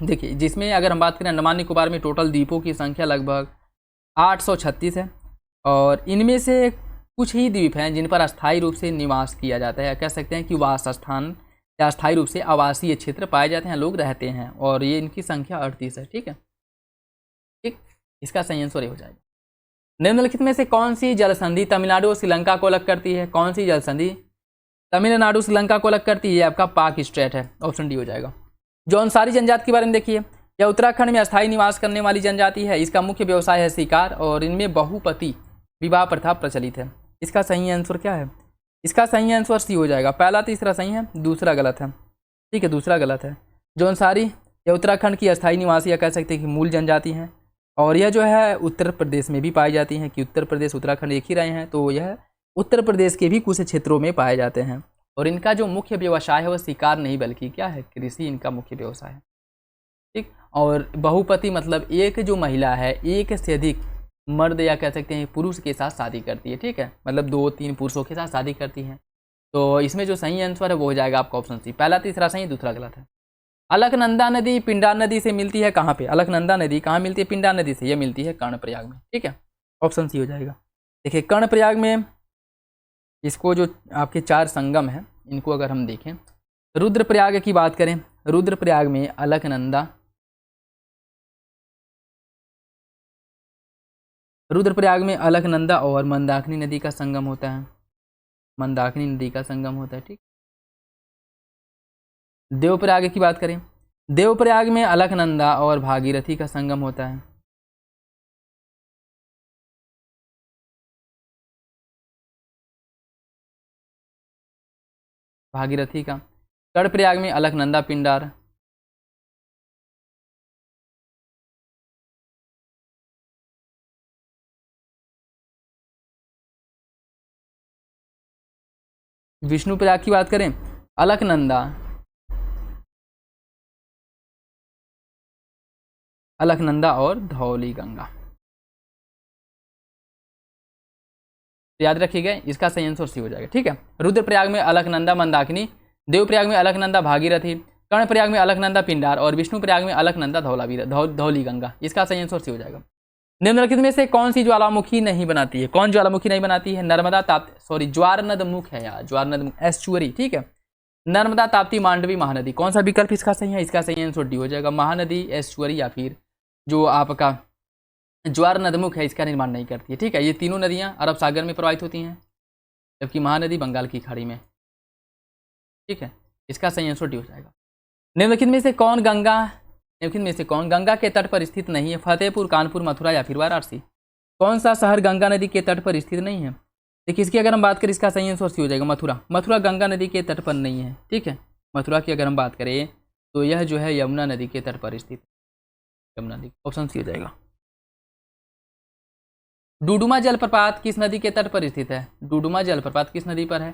देखिए, जिसमें अगर हम बात करें अंडमान निकोबार में टोटल द्वीपों की संख्या लगभग 836 है और इनमें से कुछ ही द्वीप हैं जिन पर अस्थायी रूप से निवास किया जाता है। कह सकते हैं कि वास स्थान या अस्थायी रूप से आवासीय क्षेत्र पाए जाते हैं, लोग रहते हैं, और ये इनकी संख्या 38 है, ठीक है। ठीक, इसका सही आंसर ये हो जाएगा। निम्नलिखित में से कौन सी जल संधि तमिलनाडु और श्रीलंका को अलग करती है? कौन सी जल संधि तमिलनाडु श्रीलंका को अलग करती है? आपका पाक स्ट्रेट है, ऑप्शन डी हो जाएगा। जौनसारी जनजाति के बारे में देखिए, यह उत्तराखंड में अस्थायी निवास करने वाली जनजाति है। इसका मुख्य व्यवसाय है शिकार और इनमें बहुपति विवाह प्रथा प्रचलित है। इसका सही आंसर क्या है? इसका सही आंसर सी हो जाएगा, पहला तीसरा सही है, दूसरा गलत है, ठीक है, दूसरा गलत है। जौनसारी यह उत्तराखंड की अस्थायी निवासी या कह सकते हैं कि मूल जनजाति हैं और यह जो है उत्तर प्रदेश में भी पाई जाती हैं, कि उत्तर प्रदेश उत्तराखंड एक ही रहे हैं, तो यह उत्तर प्रदेश के भी कुछ क्षेत्रों में पाए जाते हैं। और इनका जो मुख्य व्यवसाय है वह शिकार नहीं बल्कि क्या है? कृषि इनका मुख्य व्यवसाय है, ठीक। और बहुपति मतलब एक जो महिला है एक से अधिक मर्द या कह सकते हैं पुरुष के साथ शादी करती है, ठीक है, मतलब 2-3 पुरुषों के साथ शादी करती है। तो इसमें जो सही आंसर है वो हो जाएगा आपका ऑप्शन सी, पहला तीसरा सही, दूसरा गलत है। अलकनंदा नदी पिंडा नदी से मिलती है कहाँ पे? अलकनंदा नदी कहाँ मिलती है? पिंडा नदी से, यह मिलती है कर्णप्रयाग में, ठीक है, ऑप्शन सी हो जाएगा। देखिए कर्णप्रयाग में इसको जो आपके 4 संगम हैं इनको अगर हम देखें, रुद्रप्रयाग की बात करें, रुद्रप्रयाग में अलकनंदा, रुद्रप्रयाग में अलकनंदा और मंदाकिनी नदी का संगम होता है, मंदाकिनी नदी का संगम होता है, ठीक। देवप्रयाग की बात करें, देवप्रयाग में अलकनंदा और भागीरथी का संगम होता है। भागीरथी का। कर्णप्रयाग में अलकनंदा पिंडार, विष्णु प्रयाग की बात करें, अलकनंदा, अलकनंदा और धौली गंगा। याद रखिएगा, इसका सही आंसर सी हो जाएगा। ठीक है, रुद्रप्रयाग में अलकनंदा मंदाकिनी, देवप्रयाग में अलकनंदा भागीरथी, कर्णप्रयाग में अलकनंदा पिंडार और विष्णु प्रयाग में अलकनंदा धौली गंगा। इसका सही आंसर सी हो जाएगा। निम्नलिखित में से कौन सी ज्वालामुखी नहीं बनाती है? कौन ज्वालामुखी नहीं बनाती है? नर्मदा ताप्ती, ज्वार नदमुख है यार, ज्वार नदमुख एस्चुअरी। ठीक है, नर्मदा, ताप्ती, मांडवी, महानदी। कौन सा विकल्प इसका सही है? इसका सही आंसर डी हो जाएगा, महानदी, एस्चुअरी या फिर जो आपका ज्वार नदमुख है, इसका निर्माण नहीं करती है। ठीक है, ये तीनों नदियाँ अरब सागर में प्रवाहित होती हैं, जबकि महानदी बंगाल की खाड़ी में। ठीक है, इसका सही आंसर डी हो जाएगा। निम्नलिखित में से कौन गंगा के तट पर स्थित नहीं है? फतेहपुर, कानपुर, मथुरा या फिर वाराणसी। कौन सा शहर गंगा नदी के तट पर स्थित नहीं है? देखिए, इसकी अगर हम बात करें, इसका सही आंसर सी हो जाएगा, मथुरा। मथुरा गंगा नदी के तट पर नहीं है। ठीक है, मथुरा की अगर हम बात करें तो यह जो है यमुना नदी के तट पर स्थित, यमुना नदी, ऑप्शन सी हो जाएगा। डुडुमा जलप्रपात किस नदी के तट पर स्थित है? डुडुमा जलप्रपात किस नदी पर है?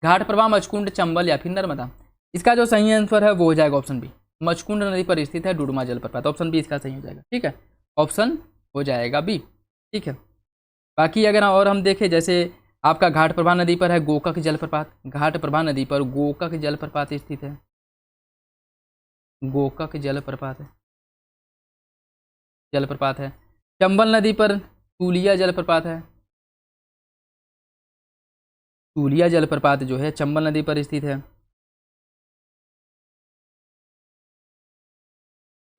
घाट प्रवाह, मचकुंड, चंबल या फिर नर्मदा। इसका जो सही आंसर है वो हो जाएगा ऑप्शन बी, मचकुंड नदी पर स्थित है डुडुमा जलप्रपात। ऑप्शन बी इसका सही हो जाएगा। ठीक है, ऑप्शन हो जाएगा बी। ठीक है, बाकी अगर और हम देखें, जैसे आपका घाट प्रभा नदी पर है गोकक जलप्रपात, घाट प्रभा नदी पर गोकक जलप्रपात स्थित है, गोकक जलप्रपात है। चंबल नदी पर तूलिया जलप्रपात है, तूलिया जलप्रपात जो है चंबल नदी पर स्थित है।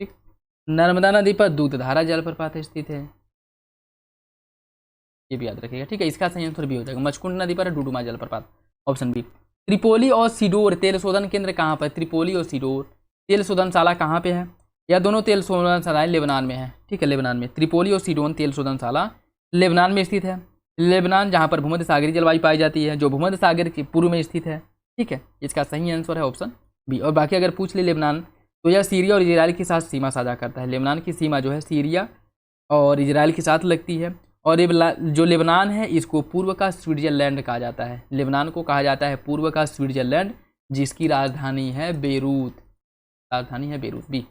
ठीक, नर्मदा नदी पर दूधधारा जलप्रपात स्थित है, ये भी याद रखिएगा। ठीक है, इसका सही आंसर भी हो जाएगा, मचकुंड नदी पर डुडुमा जलप्रपात, ऑप्शन बी। त्रिपोली और सीडोर तेल शोधन केंद्र कहाँ पर? त्रिपोली और सीडोर तेल शोधनशाला कहाँ पे है? या दोनों तेल शोधनशालाएं लेबनान में है। ठीक है, लेबनान में त्रिपोली और सीडोन तेल शोधनशाला लेबनान में स्थित है। लेबनान जहाँ पर भूमध्य सागरीय जलवायु पाई जाती है, जो भूमध्य सागर के पूर्व में स्थित है। ठीक है, इसका सही आंसर है ऑप्शन बी। और बाकी अगर पूछ ले लेबनान, तो यह सीरिया और इजराइल के साथ सीमा साझा करता है। लेबनान की सीमा जो है सीरिया और इजराइल के साथ लगती है। और ये जो लेबनान है, इसको पूर्व का स्विट्जरलैंड कहा जाता है। लेबनान को कहा जाता है पूर्व का स्विट्जरलैंड, जिसकी राजधानी है बेरूत, राजधानी है बेरूत। बी।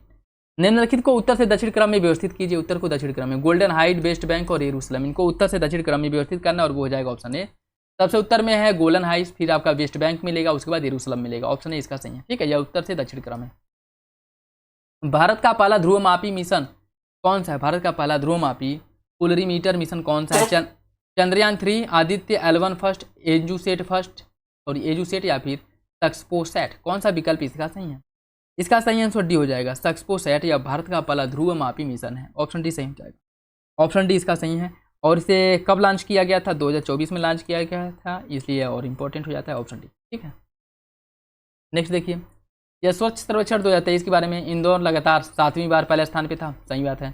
निम्नलिखित को उत्तर से दक्षिण क्रम में व्यवस्थित कीजिए। उत्तर को दक्षिण क्रम में, गोल्डन हाइट, वेस्ट बैंक और यरूशलेम, इनको उत्तर से दक्षिण क्रम में व्यवस्थित करना और वो हो जाएगा ऑप्शन ए। सबसे उत्तर में है गोल्डन हाइट्स, फिर आपका वेस्ट बैंक मिलेगा, उसके बाद यरूशलेम मिलेगा, ऑप्शन ए इसका सही है। ठीक है, यह उत्तर से दक्षिण क्रम है। भारत का पहला ध्रुवमापी मिशन कौन सा है? भारत का पहला ध्रुवमापी पोलरीमीटर मिशन कौन सा है? Chandrayaan 3, Aditya L1 first, Edusat first और एजुसेट या फिर सक्सपोसैट। कौन सा विकल्प इसका सही है? इसका सही आंसर डी हो जाएगा, सक्सपोसैट या भारत का पहला ध्रुवमापी मिशन है, ऑप्शन डी सही हो जाएगा। ऑप्शन डी इसका सही है। और इसे कब लॉन्च किया गया था? 2024 में लॉन्च किया गया था, इसलिए और इम्पोर्टेंट हो जाता है ऑप्शन डी। ठीक है, नेक्स्ट देखिए, यह स्वच्छ सर्वेक्षण 2023 के बारे में। इंदौर लगातार 7वीं बार पहले स्थान पे था, सही बात है।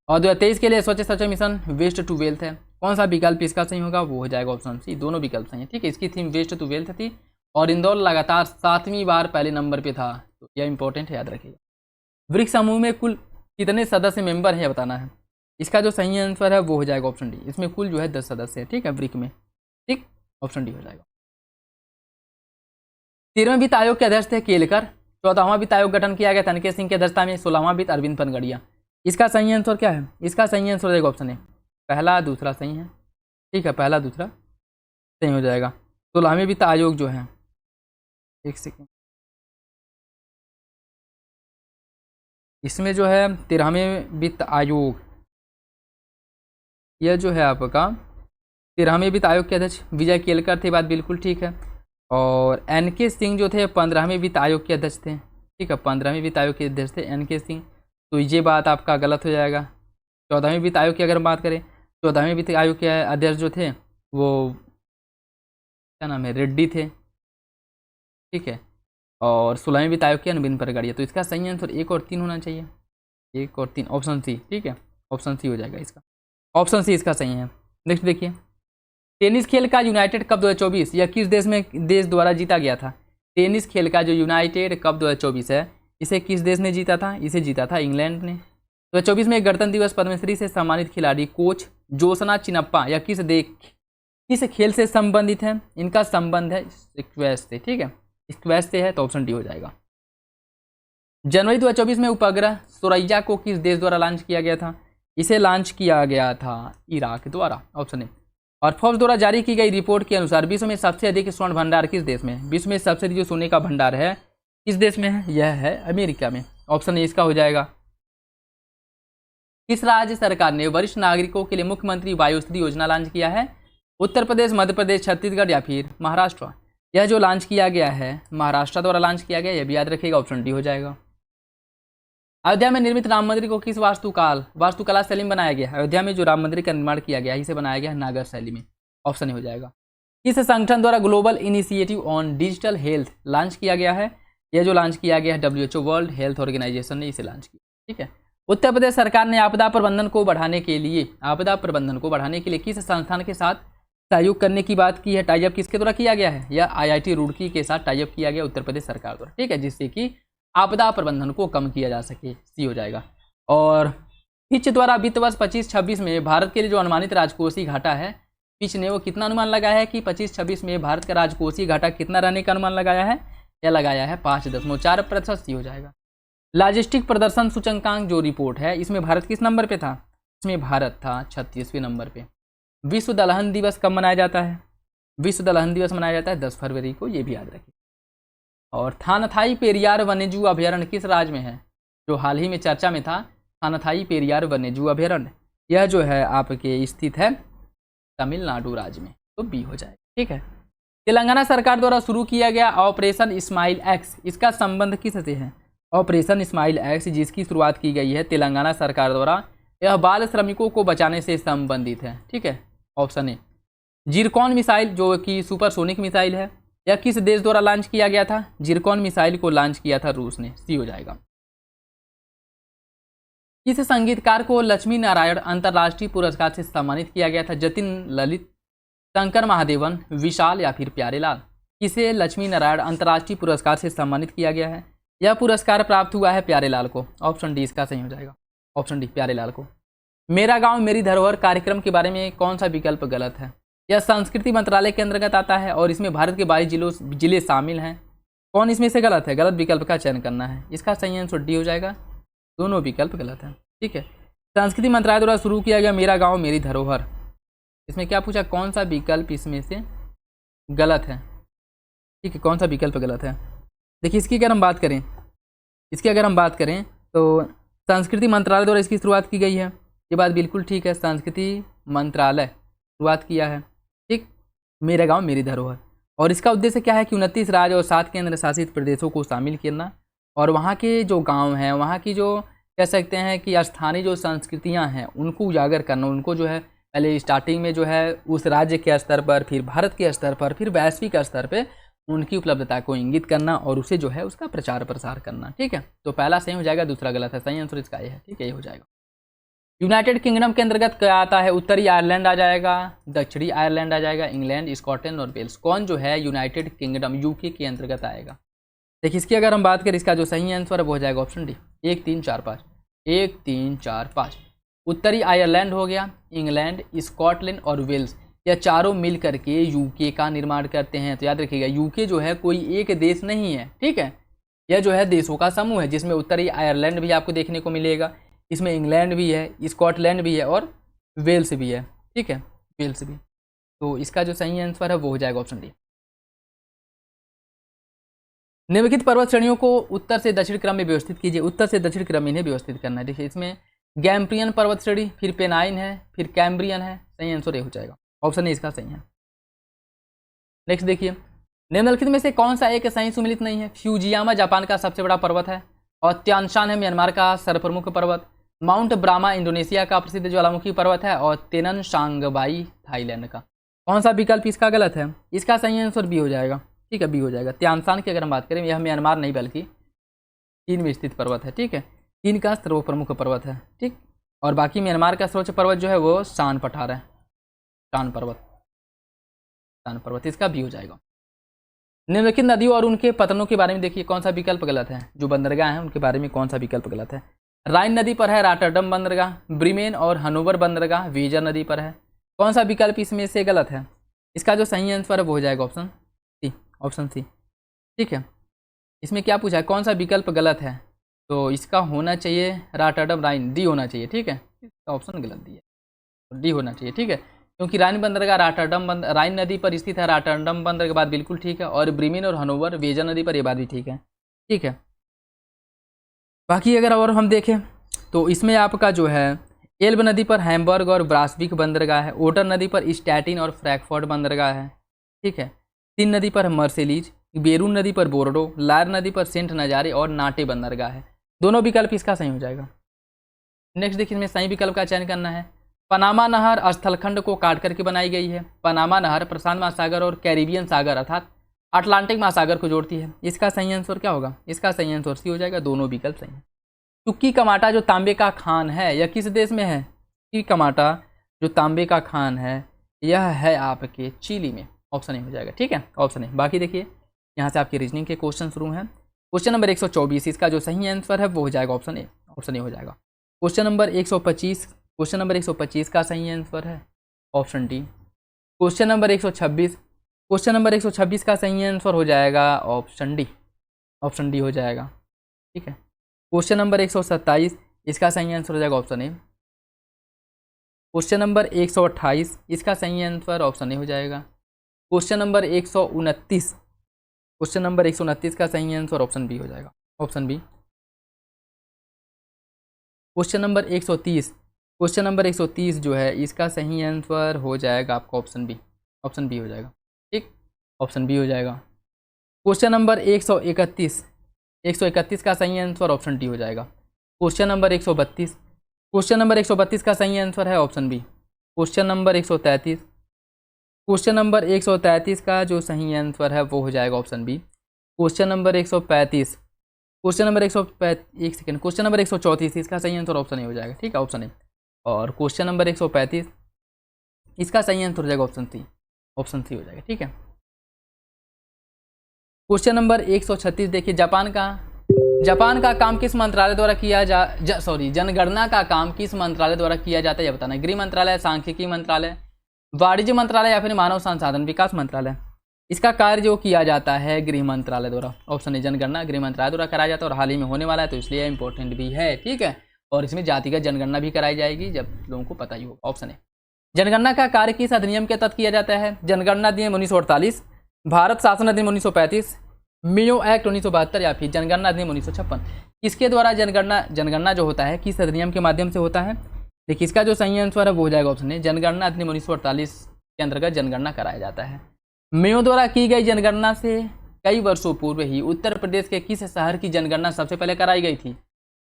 और 2023 के लिए स्वच्छ सर्वेक्षण मिशन वेस्ट टू वेल्थ है। कौन सा विकल्प इसका सही होगा? वो हो जाएगा ऑप्शन सी, दोनों विकल्प सही है। ठीक है, इसकी थीम वेस्ट टू वेल्थ थी और इंदौर लगातार 7वीं बार पहले नंबर पे था, तो यह इंपॉर्टेंट है, याद रखिएगा। वृक्ष समूह में कुल कितने सदस्य मेंबर हैं बताना है। इसका जो सही आंसर है वो हो जाएगा ऑप्शन डी। इसमें कुल जो है 10 सदस्य है। ठीक है, वृक्ष में। ठीक, ऑप्शन डी हो जाएगा। 13वें वित्त आयोग के अध्यक्ष थे केलकर। 14वां वित्त आयोग गठन किया गया तनके सिंह की अध्यक्षता में। 16वां वित्त अरविंद पनगड़िया। इसका सही आंसर क्या है? इसका सही आंसर देगा ऑप्शन ए, पहला दूसरा सही है। ठीक है, पहला दूसरा सही हो जाएगा। 16वें वित्त आयोग जो है, एक सेकेंड, इसमें जो है 13वें वित्त आयोग, यह जो है आपका 13वें वित्त आयोग के अध्यक्ष विजय केलकर थे, बात बिल्कुल ठीक है। और एनके सिंह जो थे 15वें वित्त आयोग के अध्यक्ष थे। ठीक है, 15वें वित्त आयोग के अध्यक्ष थे एनके सिंह, तो ये बात आपका गलत हो जाएगा। 14वें वित्त आयोग की अगर हम बात करें, 14वें वित्त आयोग के अध्यक्ष जो थे वो क्या नाम है, रेड्डी थे। ठीक है, और 16वें वित्त आयोग के अरविंद पनगड़िया। तो इसका सही आंसर 1 और 3 होना चाहिए, 1 और 3, ऑप्शन सी। ठीक है, ऑप्शन सी हो जाएगा इसका, ऑप्शन सी इसका सही है। नेक्स्ट देखिए, टेनिस खेल का यूनाइटेड कप 2024 यह किस देश द्वारा जीता गया था? टेनिस खेल का जो यूनाइटेड कप 2024 है, इसे किस देश ने जीता था? इसे जीता था इंग्लैंड ने। 2024 में गणतंत्र दिवस पद्मश्री से सम्मानित खिलाड़ी कोच जोशना चिनप्पा यह किस किस खेल से संबंधित है? इनका संबंध है स्क्वैश से, ठीक है, स्क्वैश से है, तो ऑप्शन डी हो जाएगा। जनवरी 2024 में उपग्रह सुरैया को किस देश द्वारा लॉन्च किया गया था? इसे लॉन्च किया गया था इराक द्वारा, ऑप्शन ए। और फोर्ब्स द्वारा जारी की गई रिपोर्ट के अनुसार विश्व में सबसे अधिक स्वर्ण भंडार किस देश में है? विश्व में सबसे अधिक जो सोने का भंडार है किस देश में है? यह है अमेरिका में, ऑप्शन ए इसका हो जाएगा। किस राज्य सरकार ने वरिष्ठ नागरिकों के लिए मुख्यमंत्री वायुश्री योजना लॉन्च किया है? उत्तर प्रदेश, मध्य प्रदेश, छत्तीसगढ़ या फिर महाराष्ट्र? यह जो लॉन्च किया गया है महाराष्ट्र द्वारा लॉन्च किया गया, यह भी याद रखिएगा, ऑप्शन डी हो जाएगा। अयोध्या में निर्मित राम मंदिर को किस वास्तुकला शैली में बनाया गया? अयोध्या में जो राम मंदिर का निर्माण किया गया है इसे बनाया गया है नागर शैली में, ऑप्शन ए हो जाएगा। किस संगठन द्वारा global initiative on digital health launch किया गया है? यह जो लॉन्च किया गया है WHO वर्ल्ड हेल्थ ऑर्गेनाइजेशन ने इसे लॉन्च किया, ठीक है। उत्तर प्रदेश सरकार ने आपदा प्रबंधन को बढ़ाने के लिए किस संस्थान के साथ सहयोग करने की बात की है? टाइप किसके द्वारा किया गया है? यह IIT रुड़की के साथ टाइप किया गया उत्तर प्रदेश सरकार द्वारा, ठीक है, जिससे कि आपदा प्रबंधन को कम किया जा सके, सी हो जाएगा। और फिच द्वारा वित्त वर्ष 25-26 में भारत के लिए जो अनुमानित राजकोषीय घाटा है, फिच ने वो कितना अनुमान लगाया है कि 25-26 में भारत का राजकोषीय घाटा कितना रहने का अनुमान लगाया है? यह लगाया है 5.4%, सी हो जाएगा। लॉजिस्टिक प्रदर्शन सूचकांक जो रिपोर्ट है इसमें भारत किस नंबर पे था? इसमें भारत था 36वें नंबर पे। विश्व दलहन दिवस कब मनाया जाता है? विश्व दलहन दिवस मनाया जाता है 10 फरवरी को, ये भी याद रखिए। और थानथाई पेरियार वन्यजीव अभयारण्य किस राज्य में है? जो हाल ही में चर्चा में था, थानथाई पेरियार वन्यजीव अभयारण्य, यह जो है आपके स्थित है तमिलनाडु राज्य में, तो बी हो जाएगा, ठीक है। तेलंगाना सरकार द्वारा शुरू किया गया ऑपरेशन स्माइल एक्स, इसका संबंध किससे है? ऑपरेशन स्माइल एक्स जिसकी शुरुआत की गई है तेलंगाना सरकार द्वारा, यह बाल श्रमिकों को बचाने से संबंधित है, ठीक है, ऑप्शन ए। जिरकॉन मिसाइल जो कि सुपरसोनिक मिसाइल है, यह किस देश द्वारा लॉन्च किया गया था? जिरकॉन मिसाइल को लॉन्च किया था रूस ने, सी हो जाएगा। किस संगीतकार को लक्ष्मी नारायण अंतर्राष्ट्रीय पुरस्कार से सम्मानित किया गया था? जतिन ललित, शंकर महादेवन, विशाल या फिर प्यारेलाल? किसे लक्ष्मी नारायण अंतर्राष्ट्रीय पुरस्कार से सम्मानित किया गया है? यह पुरस्कार प्राप्त हुआ है प्यारेलाल को, ऑप्शन डी इसका सही हो जाएगा, ऑप्शन डी प्यारेलाल को। मेरा गांव मेरी धरोहर कार्यक्रम के बारे में कौन सा विकल्प गलत है? यह संस्कृति मंत्रालय के अंतर्गत आता है और इसमें भारत के 22 जिले शामिल हैं। कौन इसमें से गलत है? गलत विकल्प का चयन करना है, इसका सही आंसर डी हो जाएगा, दोनों विकल्प गलत है, ठीक है। संस्कृति मंत्रालय द्वारा शुरू किया गया मेरा गाँव मेरी धरोहर, इसमें क्या पूछा? कौन सा विकल्प इसमें से गलत है, ठीक है, कौन सा विकल्प गलत है? देखिए इसकी अगर हम बात करें तो संस्कृति मंत्रालय द्वारा इसकी शुरुआत की गई है, ये बात बिल्कुल ठीक है, संस्कृति मंत्रालय शुरुआत किया है, ठीक। मेरा गांव मेरी धरोहर, और इसका उद्देश्य क्या है कि 29 राज्य और 7 केंद्र शासित प्रदेशों को शामिल करना और वहाँ के जो गांव हैं, वहाँ की जो कह सकते हैं कि स्थानीय जो संस्कृतियाँ हैं उनको उजागर करना, उनको जो है पहले स्टार्टिंग में जो है उस राज्य के स्तर पर, फिर भारत के स्तर पर, फिर वैश्विक स्तर पर उनकी उपलब्धता को इंगित करना और उसे जो है उसका प्रचार प्रसार करना, ठीक है। तो पहला सही हो जाएगा, दूसरा गलत है, सही आंसर इसका ये है, ठीक है, ये हो जाएगा। यूनाइटेड किंगडम के अंतर्गत क्या आता है? उत्तरी आयरलैंड आ जाएगा, दक्षिणी आयरलैंड आ जाएगा, इंग्लैंड, स्कॉटलैंड और वेल्स। कौन जो है यूनाइटेड किंगडम यूके के अंतर्गत आएगा? देखिए इसकी अगर हम बात करें, इसका जो सही आंसर है वो हो जाएगा ऑप्शन डी, 1 3 4 5, 1 3 4 5। उत्तरी आयरलैंड हो गया, इंग्लैंड, स्कॉटलैंड और वेल्स, यह चारों मिल करके यूके का निर्माण करते हैं। तो याद रखिएगा यूके जो है कोई एक देश नहीं है, ठीक है, यह जो है देशों का समूह है, जिसमें उत्तरी आयरलैंड भी आपको देखने को मिलेगा, इसमें इंग्लैंड भी है, स्कॉटलैंड भी है और वेल्स भी है, ठीक है, वेल्स भी। तो इसका जो सही आंसर है वो हो जाएगा ऑप्शन डी। निम्नलिखित पर्वत श्रेणियों को उत्तर से दक्षिण क्रम में व्यवस्थित कीजिए, उत्तर से दक्षिण क्रम में इन्हें व्यवस्थित करना है। देखिए इसमें गैम्प्रियन पर्वत श्रेणी, फिर पेनाइन है, फिर कैम्ब्रियन है, सही आंसर ये हो जाएगा, ऑप्शन ए इसका सही है। नेक्स्ट देखिए, निम्नलिखित में से कौन सा एक सही सुमिलित नहीं है? फ्यूजियामा जापान का सबसे बड़ा पर्वत है, और त्यानशान है म्यांमार का सर्वप्रमुख पर्वत, माउंट ब्रामा इंडोनेशिया का प्रसिद्ध ज्वालामुखी पर्वत है, और तेनन सांगबाई थाईलैंड का। कौन सा विकल्प इसका गलत है? इसका सही आंसर बी हो जाएगा, ठीक है, बी हो जाएगा। त्यानशान की अगर हम बात करें, यह म्यांमार नहीं बल्कि चीन में स्थित पर्वत है, ठीक है, चीन का सर्वप्रमुख पर्वत है, ठीक। और बाकी म्यांमार का सर्वोच्च पर्वत जो है वो शान पठार है, शान पर्वत, इसका बी हो जाएगा। निम्नलिखित नदियों और उनके पतनों के बारे में देखिए कौन सा विकल्प गलत है? जो बंदरगाह हैं उनके बारे में कौन सा विकल्प गलत है? राइन नदी पर है रॉटरडम बंदरगाह, ब्रीमेन और हनोवर बंदरगाह वीजर नदी पर है। कौन सा विकल्प इसमें से गलत है? इसका जो सही आंसर है वो हो जाएगा ऑप्शन सी, ऑप्शन सी। ठीक है, इसमें क्या पूछा है, कौन सा विकल्प गलत है, तो इसका होना चाहिए रॉटरडम राइन, डी होना चाहिए। ठीक है, इसका ऑप्शन गलत दिया, डी होना चाहिए। ठीक है, क्योंकि राइन बंदरगाह राइन नदी पर स्थित है, रॉटरडम बंदर के बाद बिल्कुल ठीक है, और ब्रीमेन और हनोवर वेजा नदी पर, ये बात भी ठीक है। ठीक है, बाकी अगर और हम देखें तो इसमें आपका जो है एल्ब नदी पर हैम्बर्ग और ब्रासविक बंदरगाह है, ओटर नदी पर स्टैटिन और फ्रैंकफर्ट बंदरगाह है। ठीक है, तीन नदी पर मर्सेलीज, बेरून नदी पर बोर्डो, लार नदी पर सेंट नजारे और नाटे बंदरगाह है। दोनों विकल्प इसका सही हो जाएगा। नेक्स्ट देखिए, इसमें सही विकल्प का चयन करना है। पनामा नहर स्थलखंड को काट करके बनाई गई है। पनामा नहर प्रशांत महासागर और कैरिबियन सागर अर्थात अटलांटिक महासागर को जोड़ती है। इसका सही आंसर क्या होगा, इसका सही आंसर सी हो जाएगा। दोनों विकल्प सही है। चुक्की कमाटा जो तांबे का खान है यह किस देश में है, चुक्की कमाटा जो तांबे का खान है यह है आपके चिली में, ऑप्शन ए हो जाएगा। ठीक है, ऑप्शन ए। बाकी देखिए यहाँ से आपके रीजनिंग के क्वेश्चन शुरू हैं। क्वेश्चन नंबर 124, इसका जो सही आंसर है वो हो जाएगा ऑप्शन ए, ऑप्शन ए हो जाएगा। क्वेश्चन नंबर 125 का सही आंसर है ऑप्शन डी। क्वेश्चन नंबर 126 का सही आंसर हो जाएगा ऑप्शन डी, ऑप्शन डी हो जाएगा। ठीक है, क्वेश्चन नंबर 127, इसका सही आंसर हो जाएगा ऑप्शन ए। क्वेश्चन नंबर 128, इसका सही आंसर ऑप्शन ए हो जाएगा। क्वेश्चन नंबर 129 का सही आंसर ऑप्शन बी हो जाएगा, ऑप्शन बी। क्वेश्चन नंबर 130 जो है इसका सही आंसर हो जाएगा आपका ऑप्शन बी, ऑप्शन बी हो जाएगा। ठीक, ऑप्शन बी हो जाएगा। क्वेश्चन नंबर 131 का सही आंसर ऑप्शन डी हो जाएगा। क्वेश्चन नंबर 132 का सही आंसर है ऑप्शन बी। क्वेश्चन नंबर 133 का जो सही आंसर है वो हो जाएगा option B. Question number 135 question number 134 इसका सही आंसर ऑप्शन ए हो जाएगा। ठीक है, ऑप्शन ए। और क्वेश्चन नंबर 135 इसका सही आंसर हो जाएगा ऑप्शन सी, ऑप्शन सी हो जाएगा। ठीक है, क्वेश्चन नंबर 136 देखिए, जापान का काम किस मंत्रालय द्वारा किया जनगणना का काम किस मंत्रालय द्वारा किया जाता है यह बताना है। गृह मंत्रालय, सांख्यिकी मंत्रालय, वाणिज्य मंत्रालय या फिर मानव संसाधन विकास मंत्रालय। इसका कार्य जो किया जाता है गृह मंत्रालय द्वारा, ऑप्शन ए। जनगणना गृह मंत्रालय द्वारा कराया जाता है और हाल ही में होने वाला है तो इसलिए इंपॉर्टेंट भी है। ठीक है, और इसमें जातिगत जनगणना भी कराई जाएगी, जब लोगों को पता ही होगा, ऑप्शन ए। जनगणना का कार्य किस अधिनियम के तहत किया जाता है। जनगणना अधिनियम 1948, भारत शासन अधिनियम 1935, मियो एक्ट 1972 या फिर जनगणना अधिनियम 1956। किसके द्वारा जनगणना जो होता है किस अधिनियम के माध्यम से होता है। देखिए इसका जो सही आंसर है वो हो जाएगा ऑप्शन ए। जनगणना अधिनियम 1948 के अंतर्गत जनगणना कराया जाता है। मियो द्वारा की गई जनगणना से कई वर्षों पूर्व ही उत्तर प्रदेश के किस शहर की जनगणना सबसे पहले कराई गई थी।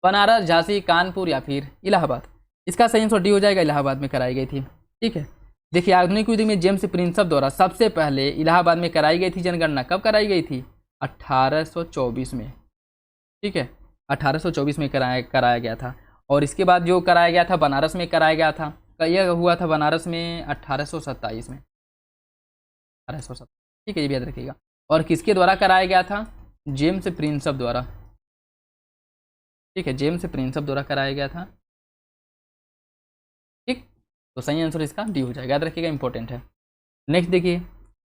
बनारस, झांसी, कानपुर या फिर इलाहाबाद। इसका सही आंसर डी हो जाएगा, इलाहाबाद में कराई गई थी। ठीक है, देखिए आधुनिक युग में जेम्स प्रिंसप द्वारा सबसे पहले इलाहाबाद में कराई गई थी जनगणना। कब कराई गई थी, 1824 में। ठीक है, 1824 में कराया गया था। और इसके बाद जो कराया गया था बनारस में कराया गया था, यह हुआ था बनारस में 1827 में, 1827। ठीक है, ये भी याद रखिएगा। और किसके द्वारा कराया गया था, जेम्स प्रिंसप द्वारा। ठीक है, जेम्स प्रिंसप द्वारा कराया गया था। ठीक, तो सही आंसर इसका डी हो जाएगा, याद रखिएगा, इंपॉर्टेंट है। नेक्स्ट देखिए,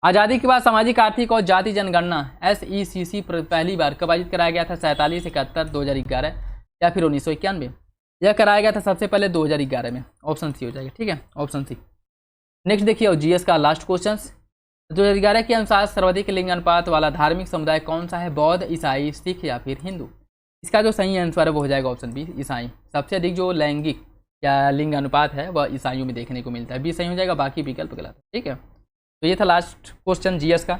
आज़ादी के बाद सामाजिक, आर्थिक और जाति जनगणना SECC पहली बार कब आयोजित कराया गया था। 47, 71, 2011 या फिर 1991। यह कराया गया था सबसे पहले 2011 में, ऑप्शन सी हो जाएगा। ठीक है, ऑप्शन सी। नेक्स्ट देखिए, और GS का लास्ट क्वेश्चन 2011 के अनुसार सर्वाधिक लिंग अनुपात वाला धार्मिक समुदाय कौन सा है। बौद्ध, ईसाई, सिख या फिर हिंदू। इसका जो सही आंसर है वो हो जाएगा ऑप्शन बी, ईसाई। सबसे अधिक जो लैंगिक या लिंग अनुपात है वह ईसाइयों में देखने को मिलता है। बी सही हो जाएगा, बाकी विकल्प गलत है। ठीक है, तो ये था लास्ट क्वेश्चन GS का।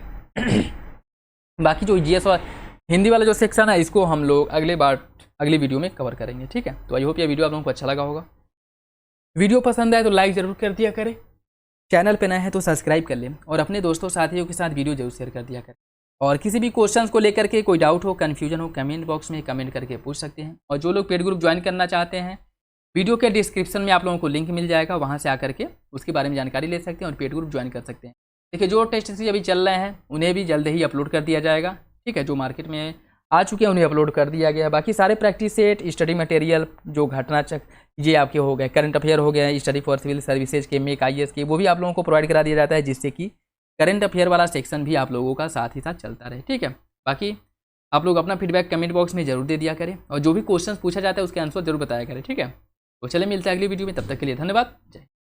बाकी जो GS और हिंदी वाला जो सेक्शन है इसको हम लोग अगली वीडियो में कवर करेंगे। ठीक है, तो आई होप ये वीडियो आप लोगों को अच्छा लगा होगा। वीडियो पसंद आए तो लाइक ज़रूर कर दिया करें, चैनल पे नए हैं तो सब्सक्राइब कर लें और अपने दोस्तों साथियों के साथ वीडियो जरूर शेयर कर दिया करें। और किसी भी क्वेश्चंस को लेकर के कोई डाउट हो, कन्फ्यूजन हो, कमेंट बॉक्स में कमेंट करके पूछ सकते हैं। और जो लोग पेड ग्रुप ज्वाइन करना चाहते हैं, वीडियो के डिस्क्रिप्शन में आप लोगों को लिंक मिल जाएगा, वहाँ से आकर के उसके बारे में जानकारी ले सकते हैं और पेड ग्रुप ज्वाइन कर सकते हैं। देखिए, जो टेस्ट सीरीज अभी चल रहे हैं उन्हें भी जल्द ही अपलोड कर दिया जाएगा। ठीक है, जो मार्केट में आ चुके हैं उन्हें अपलोड कर दिया गया है। बाकी सारे प्रैक्टिस सेट, स्टडी मटेरियल, जो घटना ये आपके हो गए, करंट अफेयर हो गए, स्टडी फॉर सिविल सर्विसेज के, मेक IAS के, वो भी आप लोगों को प्रोवाइड करा दिया जाता है, जिससे कि करंट अफेयर वाला सेक्शन भी आप लोगों का साथ ही साथ चलता रहे, ठीक है। बाकी आप लोग अपना फीडबैक कमेंट बॉक्स में जरूर दे दिया करें और जो भी क्वेश्चन पूछा जाता है उसके आंसर जरूर बताया करें, ठीक है। तो चले मिलते हैं अगली वीडियो में, तब तक के लिए धन्यवाद। जय